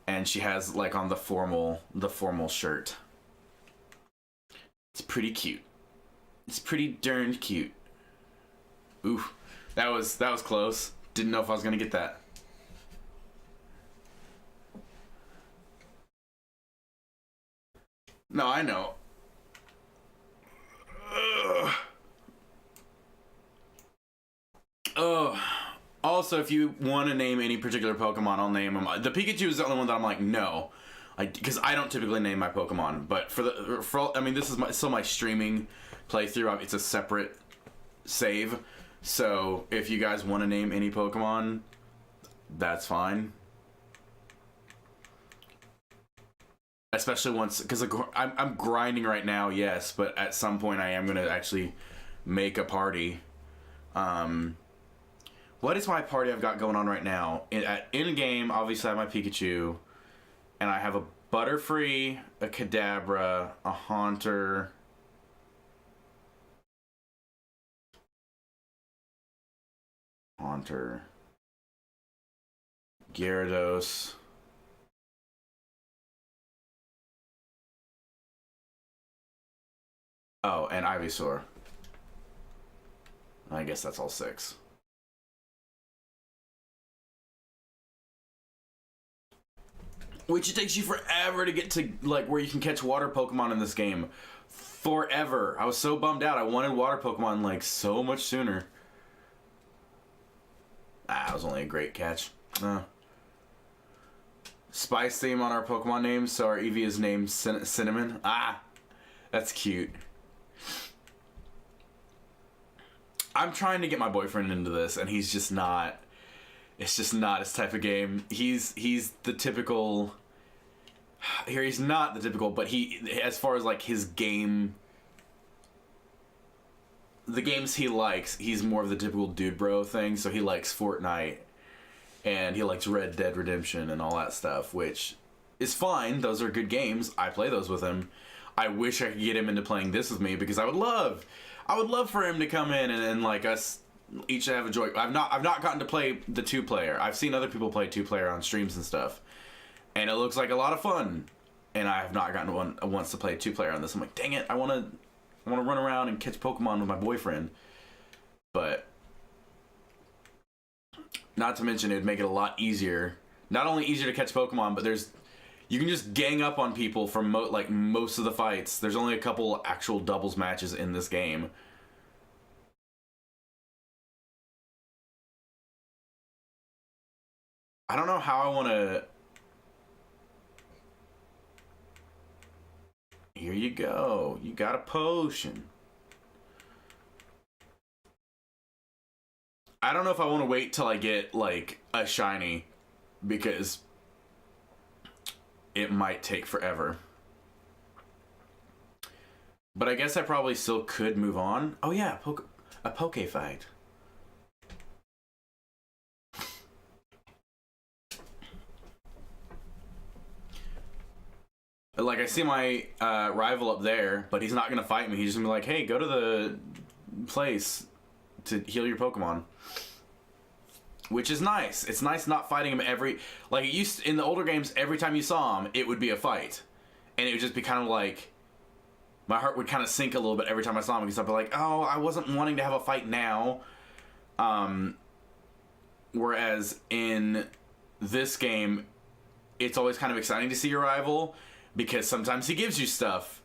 Speaker 1: and she has like on the formal shirt. It's pretty cute. It's pretty darn cute. Ooh, that was close. Didn't know if I was gonna get that. No, I know. Also, if you want to name any particular Pokemon, I'll name them. The Pikachu is the only one that I'm like, no. Because I don't typically name my Pokemon. But I mean, this is still my streaming playthrough. It's a separate save. So if you guys want to name any Pokemon, that's fine. Especially once, because I'm grinding right now, yes, but at some point I am going to actually make a party. What is my party I've got going on right now? In-game, obviously I have my Pikachu, and I have a Butterfree, a Kadabra, a Haunter, Gyarados, Oh, and Ivysaur. I guess that's all 6. Which it takes you forever to get to, like, where you can catch water Pokemon in this game. Forever. I was so bummed out. I wanted water Pokemon, like, so much sooner. It was only a great catch. Spice theme on our Pokemon names, so our Eevee is named Cinnamon. That's cute. I'm trying to get my boyfriend into this, and he's just not. It's just not his type of game. He's the typical. Here, he's not the typical, but he, as far as like his game, the games he likes, he's more of the typical dude bro thing. So he likes Fortnite, and he likes Red Dead Redemption and all that stuff, which is fine. Those are good games. I play those with him. I wish I could get him into playing this with me, because I would love for him to come in and like us each have a joy. I've not gotten to play the 2-player. I've seen other people play 2-player on streams and stuff, and it looks like a lot of fun. And I have not gotten once to play 2-player on this. I'm like, dang it, I want to run around and catch Pokemon with my boyfriend. But not to mention, it would make it a lot easier. Not only easier to catch Pokemon, but you can just gang up on people from most of the fights. There's only a couple actual doubles matches in this game. I don't know how I want to. Here you go. You got a potion. I don't know if I want to wait till I get like a shiny, because it might take forever. But I guess I probably still could move on. Oh yeah, a Poke fight. Like, I see my rival up there, but he's not going to fight me. He's just going to be like, hey, go to the place to heal your Pokemon. Which is nice. It's nice not fighting him like, it used to, in the older games, every time you saw him, it would be a fight. And it would just be kind of like, my heart would kind of sink a little bit every time I saw him, because I'd be like, oh, I wasn't wanting to have a fight now. Whereas in this game, it's always kind of exciting to see your rival, because sometimes he gives you stuff,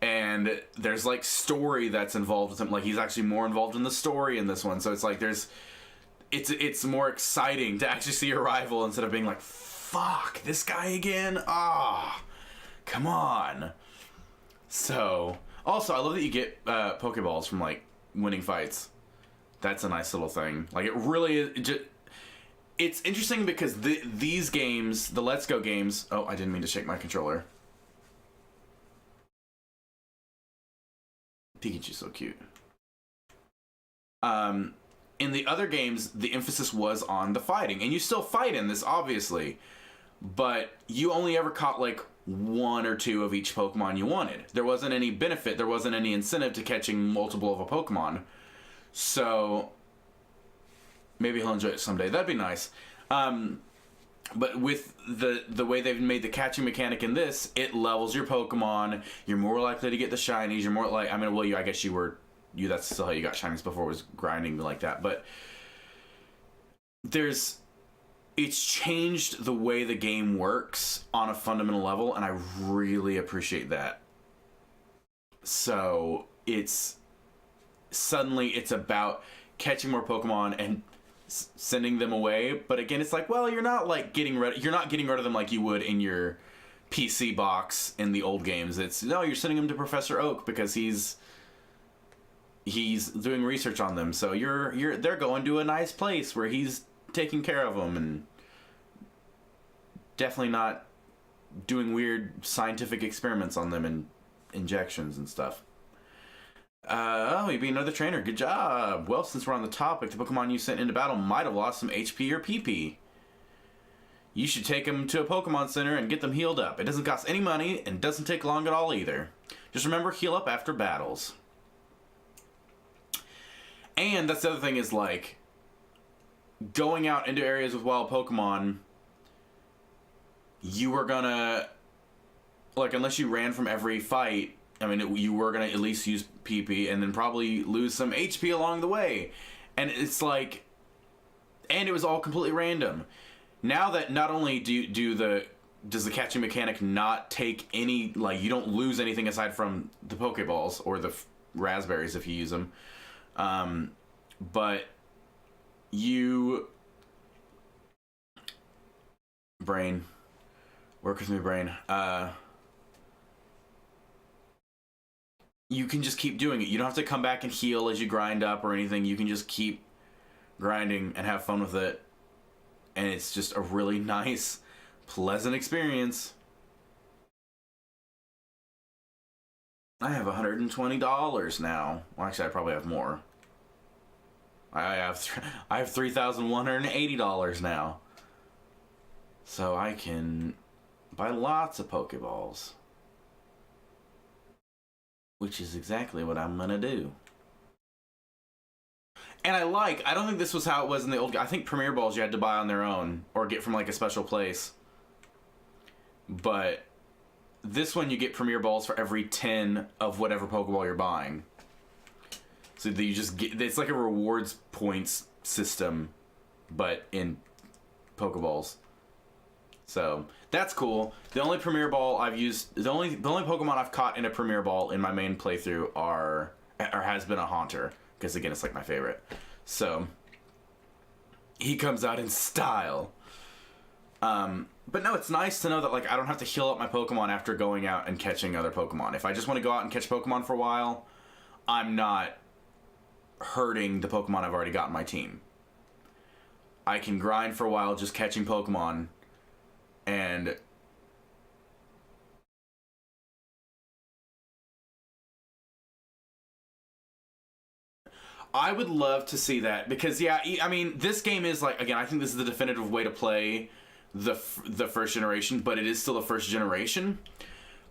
Speaker 1: and there's like story that's involved with him. Like, he's actually more involved in the story in this one, so it's like it's more exciting to actually see your rival instead of being like, fuck, this guy again? Come on. So, also, I love that you get Pokeballs from like winning fights. That's a nice little thing. Like, it really is. It's interesting because these games, the Let's Go games. Oh, I didn't mean to shake my controller. Pikachu's so cute. In the other games, the emphasis was on the fighting, and you still fight in this, obviously, but you only ever caught like 1 or 2 of each Pokemon you wanted. There wasn't any benefit, there wasn't any incentive to catching multiple of a Pokemon. So maybe he'll enjoy it someday. That'd be nice. But with the way they've made the catching mechanic in this, it levels your Pokemon. You're more likely to get the shinies. You're more like, I mean, well, I guess that's still how you got shinies before, was grinding like that. But it's changed the way the game works on a fundamental level, and I really appreciate that. So suddenly it's about catching more Pokemon and sending them away. But again, it's like, well, you're not getting rid of them like you would in your PC box in the old games. You're sending them to Professor Oak because he's doing research on them. So they're going to a nice place where he's taking care of them, and definitely not doing weird scientific experiments on them and injections and stuff. You beat another trainer. Good job. Well, since we're on the topic, the Pokemon you sent into battle might have lost some HP or PP. You should take them to a Pokemon Center and get them healed up. It doesn't cost any money and doesn't take long at all either. Just remember, heal up after battles. And that's the other thing, is like, going out into areas with wild Pokemon, you were gonna, like, unless you ran from every fight, I mean, you were going to at least use PP and then probably lose some HP along the way. And it's like, and it was all completely random. Now that not only does the catching mechanic not take any, like, you don't lose anything aside from the Pokeballs or the raspberries if you use them, but you... Brain. Work with me, brain. You can just keep doing it. You don't have to come back and heal as you grind up or anything. You can just keep grinding and have fun with it. And it's just a really nice, pleasant experience. I have $120 now. Well, actually, I probably have more. I have $3,180 now. So I can buy lots of Pokeballs. Which is exactly what I'm gonna do. And I don't think this was how it was in the old... I think Premier Balls you had to buy on their own, or get from, like, a special place. But this one you get Premier Balls for every 10 of whatever Pokeball you're buying. So that you just get... It's like a rewards points system, but in Pokeballs. So that's cool. The only Premier Ball I've used, the only Pokemon I've caught in a Premier Ball in my main playthrough has been a Haunter, because again it's like my favorite. So he comes out in style. But no, it's nice to know that, like, I don't have to heal up my Pokemon after going out and catching other Pokemon. If I just want to go out and catch Pokemon for a while, I'm not hurting the Pokemon I've already got in my team. I can grind for a while just catching Pokemon. And I would love to see that, because yeah, I mean, this game is like, again, I think this is the definitive way to play the first generation, but it is still the first generation,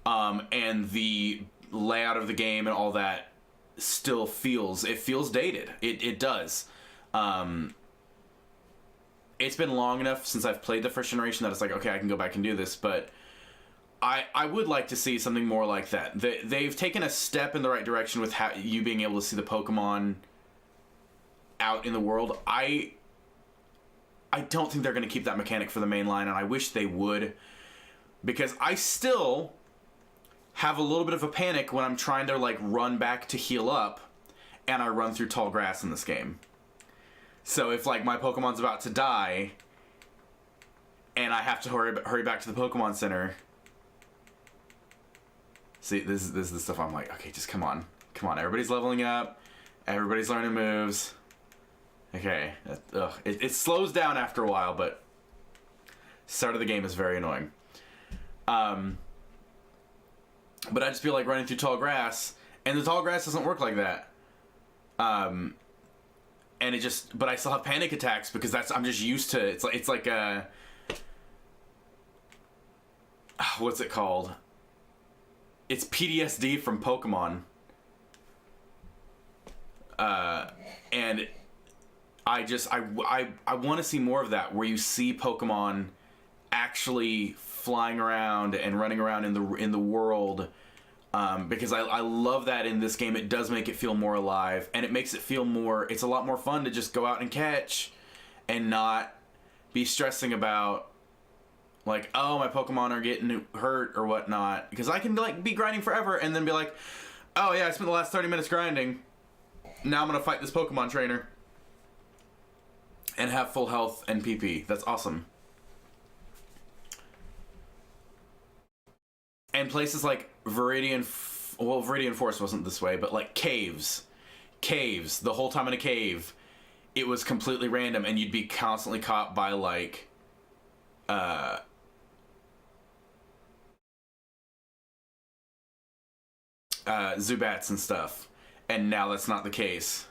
Speaker 1: and the layout of the game and all that still feels dated. It does. It's been long enough since I've played the first generation that it's like, okay, I can go back and do this, but I would like to see something more like that. They've taken a step in the right direction with you being able to see the Pokemon out in the world. I don't think they're going to keep that mechanic for the main line, and I wish they would, because I still have a little bit of a panic when I'm trying to, like, run back to heal up, and I run through tall grass in this game. So if, like, my Pokemon's about to die, and I have to hurry back to the Pokemon Center. See, this is the stuff I'm like, okay, just come on. Come on, everybody's leveling up. Everybody's learning moves. Okay. It slows down after a while, but start of the game is very annoying. But I just feel like running through tall grass, and the tall grass doesn't work like that. And it just, but I still have panic attacks because I'm just used to, it's like a, what's it called? It's PTSD from Pokemon. And I want to see more of that, where you see Pokemon actually flying around and running around in the world. Because I love that in this game. It does make it feel more alive, and it makes it feel more, it's a lot more fun to just go out and catch and not be stressing about, like, oh, my Pokemon are getting hurt or whatnot, because I can, like, be grinding forever and then be like, oh yeah, I spent the last 30 minutes grinding, now I'm gonna fight this Pokemon trainer and have full health and PP. That's awesome. And places like Viridian Forest wasn't this way, but like caves, the whole time in a cave, it was completely random, and you'd be constantly caught by, like, Zubats and stuff, and now that's not the case.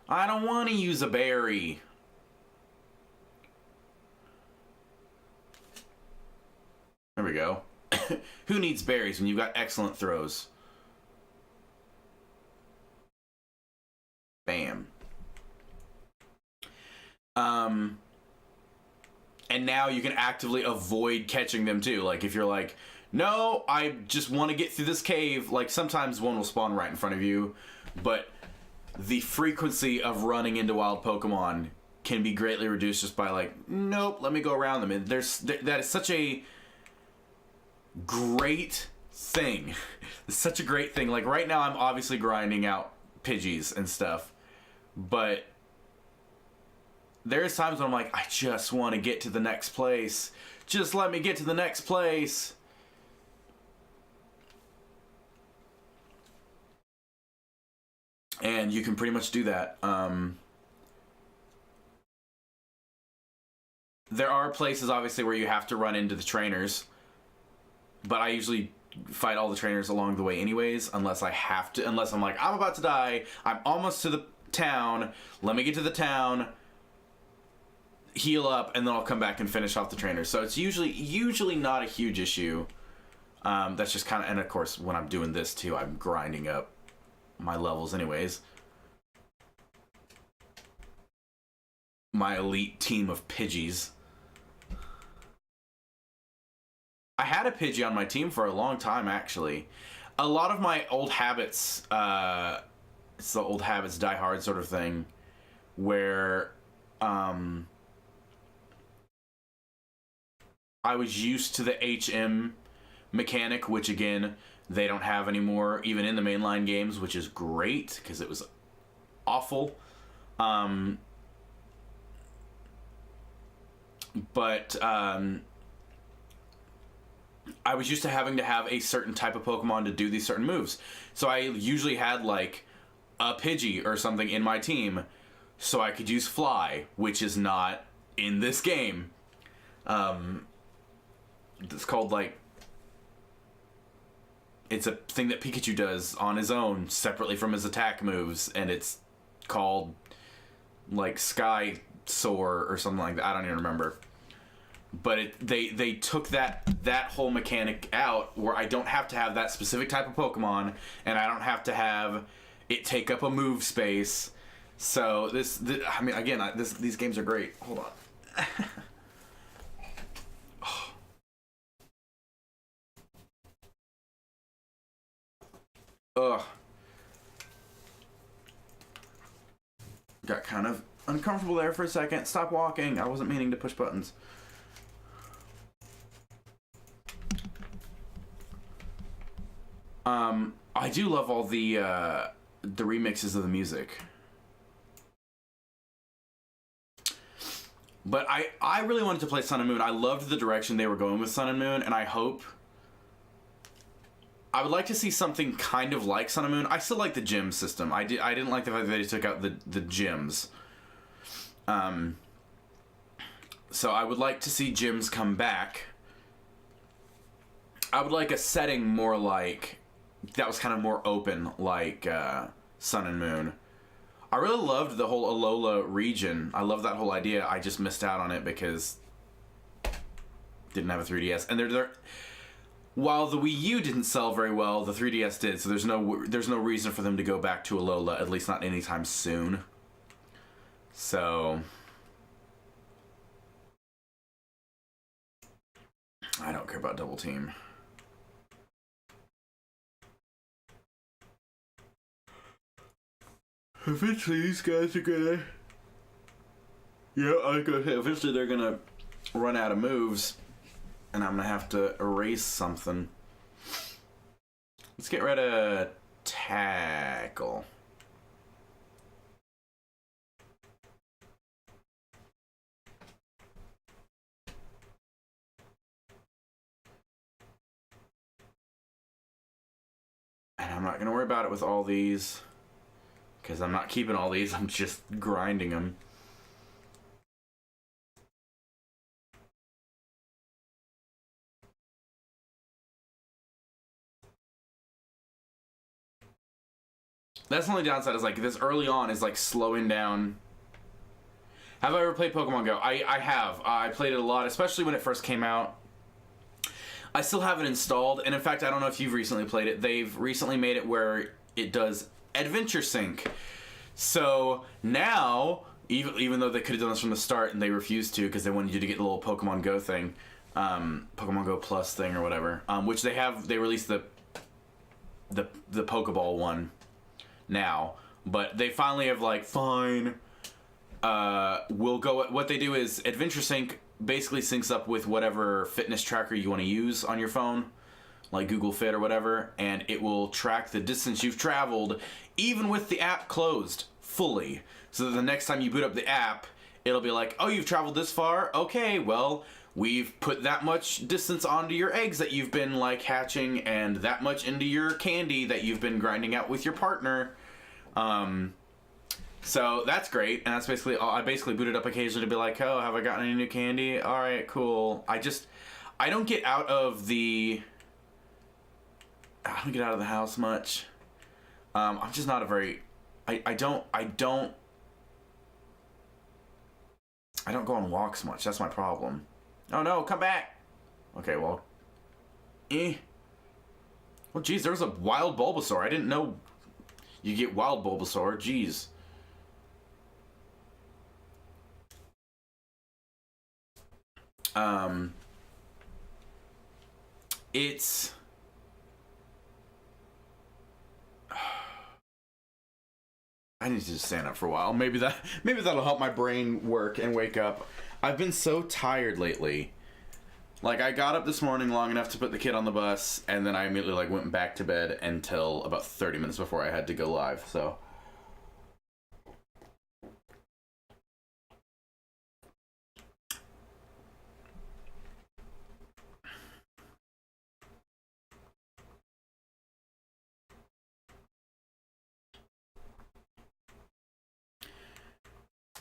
Speaker 1: I don't want to use a berry. There we go. Who needs berries when you've got excellent throws? Bam. And now you can actively avoid catching them too. Like, if you're like,
Speaker 2: no, I just want to get through this cave. Like, sometimes one will spawn right in front of you, but the frequency of running into wild Pokemon can be greatly reduced just by, like, nope, let me go around them. And that is such a great thing. It's such a great thing. Like, right now I'm obviously grinding out Pidgeys and stuff, but there's times when I'm like, I just want to get to the next place. Just let me get to the next place. And you can pretty much do that. There are places, obviously, where you have to run into the trainers, but I usually fight all the trainers along the way anyways, unless I have to, unless I'm like, I'm about to die, I'm almost to the town, let me get to the town, heal up, and then I'll come back and finish off the trainers. So it's usually not a huge issue. That's just kind of, and of course, when I'm doing this too, I'm grinding up my levels anyways. My elite team of Pidgeys. I had a Pidgey on my team for a long time, actually. A lot of my old habits, it's the old habits die hard sort of thing, where I was used to the HM mechanic, which again, they don't have anymore, even in the mainline games, which is great, because it was awful. But I was used to having to have a certain type of Pokemon to do these certain moves. So I usually had, like, a Pidgey or something in my team, so I could use Fly, which is not in this game. It's called, like, it's a thing that Pikachu does on his own, separately from his attack moves, and it's called, like, Sky Soar or something like that. I don't even remember. But they took that whole mechanic out, where I don't have to have that specific type of Pokemon, and I don't have to have it take up a move space. So I mean, again, these games are great. Hold on. Ugh. Got kind of uncomfortable there for a second. Stop walking. I wasn't meaning to push buttons. I do love all the remixes of the music. But I really wanted to play Sun and Moon. I loved the direction they were going with Sun and Moon, and I would like to see something kind of like Sun and Moon. I still like the gym system. I didn't like the fact that they took out the gyms. So I would like to see gyms come back. I would like a setting more like that was kind of more open, like Sun and Moon. I really loved the whole Alola region. I love that whole idea. I just missed out on it because didn't have a 3DS. And while the Wii U didn't sell very well, the 3DS did. So there's no reason for them to go back to Alola, at least not anytime soon. So I don't care about Double Team. Eventually, these guys are gonna. Yeah, I was gonna say, eventually they're gonna run out of moves, and I'm gonna have to erase something. Let's get rid of Tackle. And I'm not gonna worry about it with all these, because I'm not keeping all these, I'm just grinding them. That's the only downside, is like this early on is like slowing down. Have I ever played Pokemon Go? I have. I played it a lot, especially when it first came out. I still have it installed, and in fact, I don't know if you've recently played it. They've recently made it where it does Adventure Sync. So now, even though they could have done this from the start and they refused to because they wanted you to get the little Pokemon Go thing, Pokemon Go Plus thing or whatever, which they released the Pokeball one now, but they finally have like, fine, we'll go. What they do is Adventure Sync basically syncs up with whatever fitness tracker you want to use on your phone, like Google Fit or whatever, and it will track the distance you've traveled, even with the app closed fully. So that the next time you boot up the app, it'll be like, oh, you've traveled this far? Okay, well, we've put that much distance onto your eggs that you've been like hatching, and that much into your candy that you've been grinding out with your partner. So that's great, and that's basically all. I basically boot it up occasionally to be like, oh, have I gotten any new candy? All right, cool. I don't get out of the house much. I'm just not a very, I don't go on walks much. That's my problem. Oh no, come back. Okay, well, well, geez, there was a wild Bulbasaur. I didn't know you get wild Bulbasaur. Jeez. It's I need to just stand up for a while. Maybe that'll help my brain work and wake up. I've been so tired lately. Like, I got up this morning long enough to put the kid on the bus, and then I immediately like went back to bed until about 30 minutes before I had to go live. So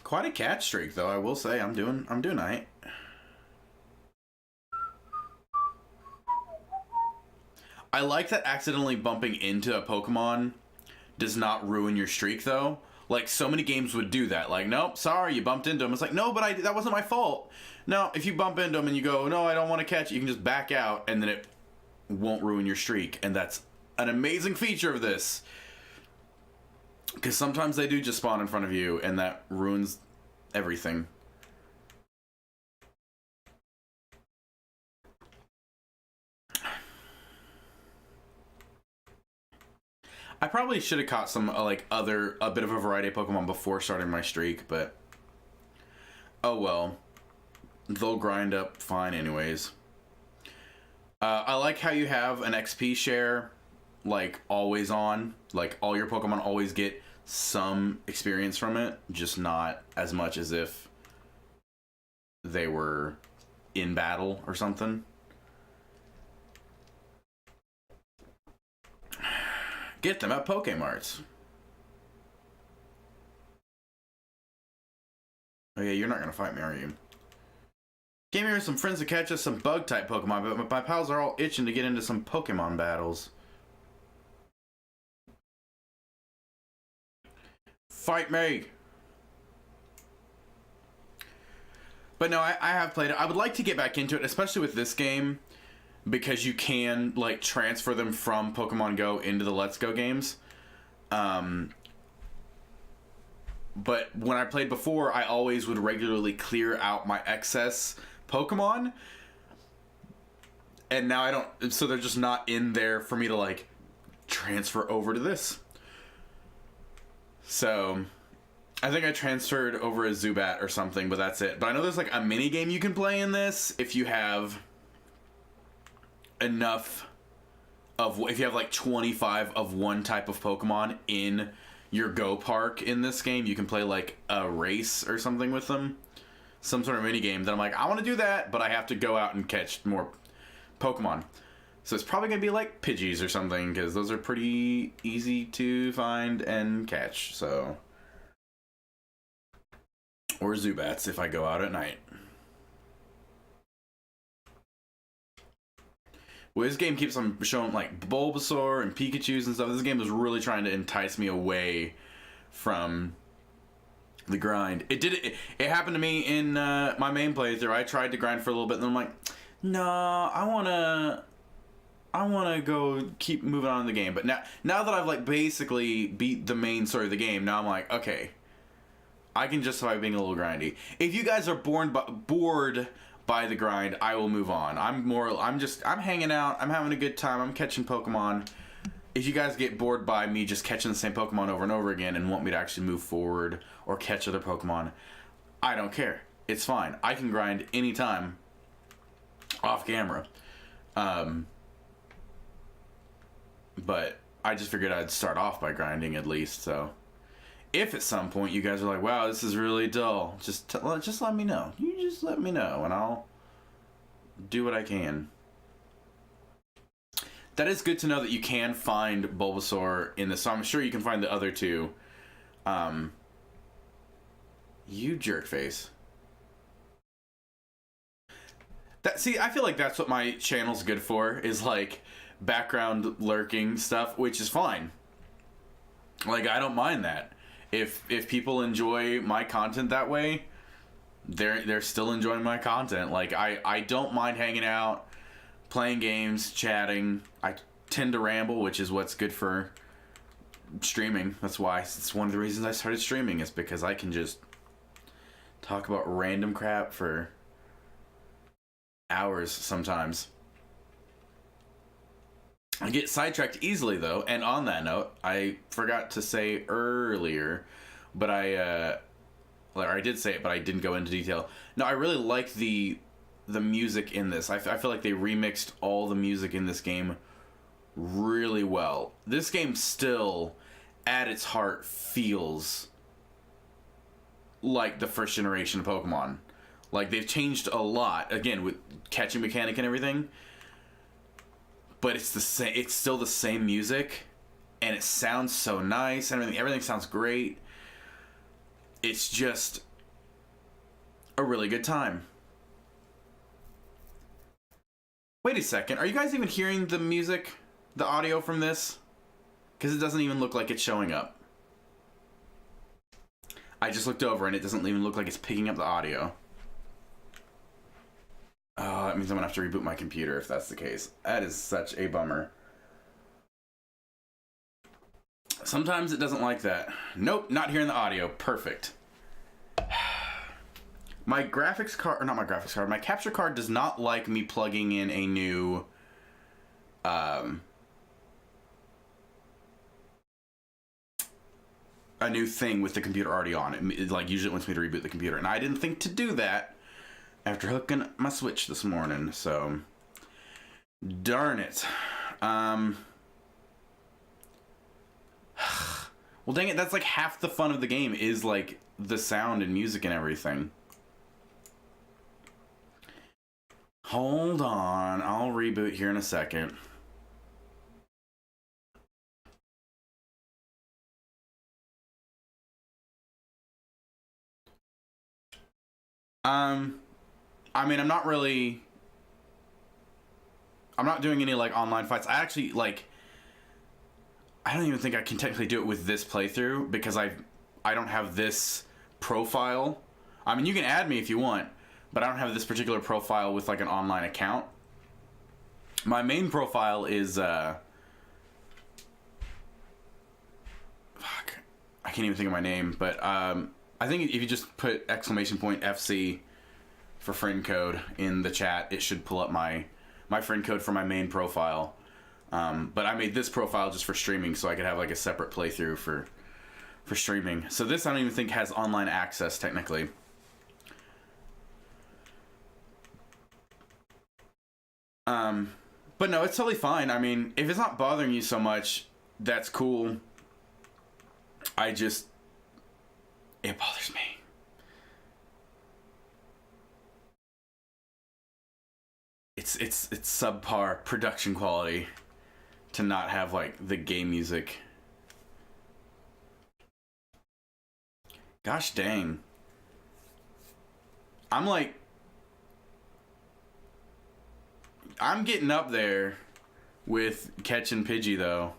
Speaker 2: quite a catch streak, though. I will say I'm doing alright. I like that accidentally bumping into a Pokemon does not ruin your streak, though. Like, so many games would do that. Like, nope, sorry, you bumped into him. It's like, no, but that wasn't my fault. No, if you bump into him and you go, no, I don't want to catch it, you can just back out, and then it won't ruin your streak. And that's an amazing feature of this. Because sometimes they do just spawn in front of you, and that ruins everything. I probably should have caught some, a bit of a variety of Pokemon before starting my streak, but oh well. They'll grind up fine anyways. I like how you have an XP share, like, always on. Like, all your Pokemon always get some experience from it, just not as much as if they were in battle or something. Get them at Pokemarts. Oh yeah, you're not gonna fight me, are you? Came here with some friends to catch us some bug-type Pokemon, but my pals are all itching to get into some Pokemon battles. Fight me! But no, I have played it. I would like to get back into it, especially with this game, because you can, like, transfer them from Pokemon Go into the Let's Go games. But when I played before, I always would regularly clear out my excess Pokemon. And now I don't, so they're just not in there for me to, like, transfer over to this. So I think I transferred over a Zubat or something, but that's it. But I know there's, like, a mini game you can play in this if you have enough of, if you have like 25 of one type of Pokemon in your Go Park in this game, you can play like a race or something with them, some sort of mini game. That I'm like, I want to do that, but I have to go out and catch more Pokemon. So it's probably gonna be like Pidgeys or something, because those are pretty easy to find and catch. So, or Zubats if I go out at night. Well, this game keeps on showing like Bulbasaur and Pikachus and stuff. This game is really trying to entice me away from the grind. It happened to me in my main playthrough. I tried to grind for a little bit, and then I'm like, no, I wanna go keep moving on in the game. But now that I've like basically beat the main story of the game, now I'm like, okay, I can justify being a little grindy. If you guys are bored by the grind, I will move on. I'm hanging out, I'm having a good time, I'm catching Pokemon. If you guys get bored by me just catching the same Pokemon over and over again and want me to actually move forward or catch other Pokemon, I don't care. It's fine. I can grind anytime off camera. But I just figured I'd start off by grinding at least, so if at some point you guys are like, wow, this is really dull, just let me know. You just let me know, and I'll do what I can. That is good to know that you can find Bulbasaur in this, so I'm sure you can find the other two. You jerkface. See, I feel like that's what my channel's good for, is like background lurking stuff, which is fine. Like, I don't mind that. If people enjoy my content that way, they're still enjoying my content. Like, I don't mind hanging out, playing games, chatting. I tend to ramble, which is what's good for streaming. That's why it's one of the reasons I started streaming, is because I can just talk about random crap for hours sometimes. I get sidetracked easily, though, and on that note, I forgot to say earlier, but I did say it, but I didn't go into detail. No, I really like the music in this. I feel like they remixed all the music in this game really well. This game still, at its heart, feels like the first generation of Pokemon. Like, they've changed a lot, again, with catching mechanic and everything, but it's the same. It's still the same music, and it sounds so nice, and everything sounds great. It's just a really good time. Wait a second, are you guys even hearing the music, the audio from this? Because it doesn't even look like it's showing up. I just looked over and it doesn't even look like it's picking up the audio. Oh, that means I'm gonna have to reboot my computer if that's the case. That is such a bummer. Sometimes it doesn't like that. Nope, not hearing the audio. Perfect. My graphics card, or not my graphics card, my capture card does not like me plugging in a new thing with the computer already on. It like usually wants me to reboot the computer, and I didn't think to do that after hooking my Switch this morning, so darn it. Well, dang it, that's like half the fun of the game, is like the sound and music and everything. Hold on, I'll reboot here in a second. I mean, I'm not doing any, like, online fights. I actually, like, I don't even think I can technically do it with this playthrough, because I don't have this profile. I mean, you can add me if you want, but I don't have this particular profile with, like, an online account. My main profile is, fuck. I can't even think of my name, but, I think if you just put !FC for friend code in the chat, it should pull up my friend code for my main profile. But I made this profile just for streaming, so I could have like a separate playthrough for streaming. So this I don't even think has online access technically. But no, it's totally fine. I mean, if it's not bothering you so much, that's cool. It bothers me. It's subpar production quality to not have like the game music. Gosh dang. I'm getting up there with catching Pidgey though.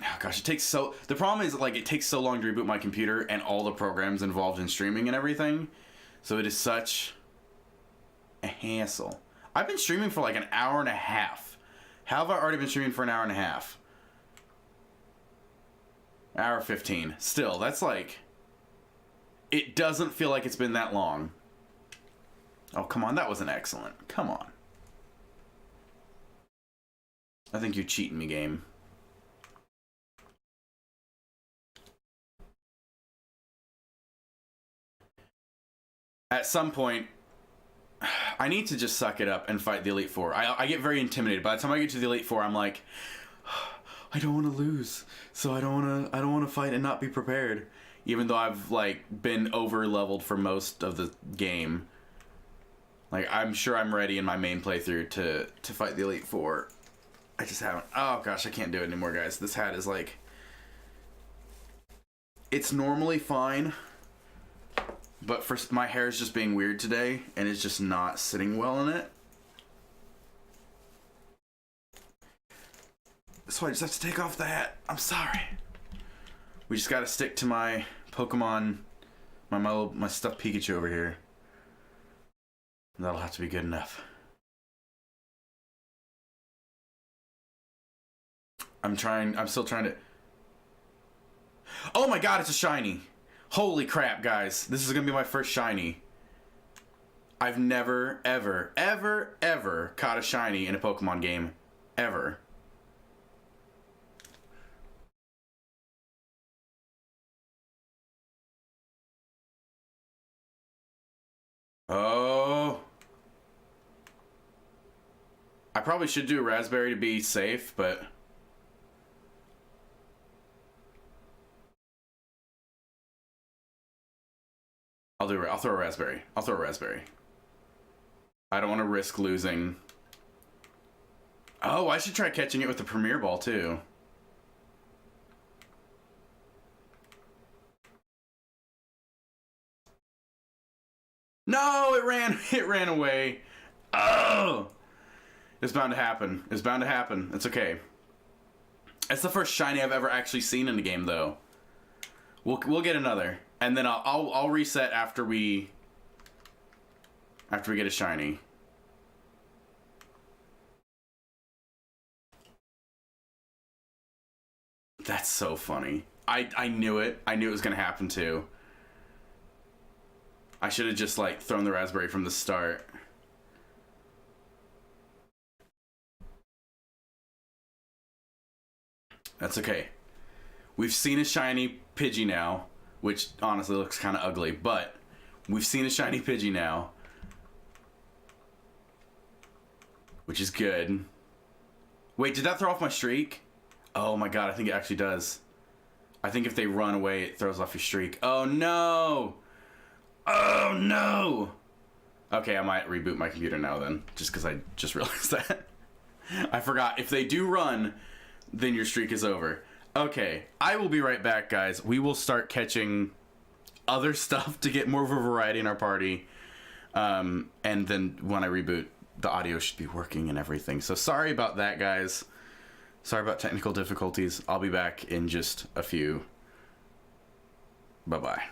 Speaker 2: Oh gosh, the problem is like it takes so long to reboot my computer and all the programs involved in streaming and everything. So it is such a hassle. I've been streaming for like an hour and a half. How have I already been streaming for an hour and a half? Hour 15. Still, that's like It doesn't feel like it's been that long. Oh, come on. That wasn't excellent. Come on. I think you're cheating me, game. At some point, I need to just suck it up and fight the Elite Four. I get very intimidated. By the time I get to the Elite Four, I'm like, I don't want to lose, so I don't want to fight and not be prepared. Even though I've like been over leveled for most of the game, like I'm sure I'm ready in my main playthrough to fight the Elite Four. I just haven't. Oh gosh, I can't do it anymore, guys. This hat is like, it's normally fine, but for my hair is just being weird today, and it's just not sitting well in it. So I just have to take off the hat. I'm sorry. We just gotta stick to my Pokemon, my stuffed Pikachu over here. That'll have to be good enough. I'm still trying to... Oh my god, it's a shiny! Holy crap, guys. This is gonna be my first shiny. I've never, ever, ever, ever caught a shiny in a Pokemon game. Ever. Oh. I probably should do a raspberry to be safe, but... I'll throw a raspberry. I'll throw a raspberry. I don't want to risk losing. Oh, I should try catching it with the Premier Ball, too. No, it ran away. Oh! It's bound to happen. It's bound to happen. It's okay. It's the first shiny I've ever actually seen in the game, though. We'll get another, and then I'll reset after we get a shiny. That's so funny. I knew it. I knew it was gonna happen too. I should have just like thrown the raspberry from the start. That's okay. We've seen a shiny Pidgey now, which honestly looks kind of ugly, but we've seen a shiny Pidgey now, which is good. Wait, did that throw off my streak? Oh my god, I think it actually does. I think if they run away, it throws off your streak. Oh no! Oh no! Okay, I might reboot my computer now then, just because I just realized that. I forgot. If they do run, then your streak is over. Okay, I will be right back, guys. We will start catching other stuff to get more of a variety in our party. And then when I reboot, the audio should be working and everything. So sorry about that, guys. Sorry about technical difficulties. I'll be back in just a few. Bye-bye.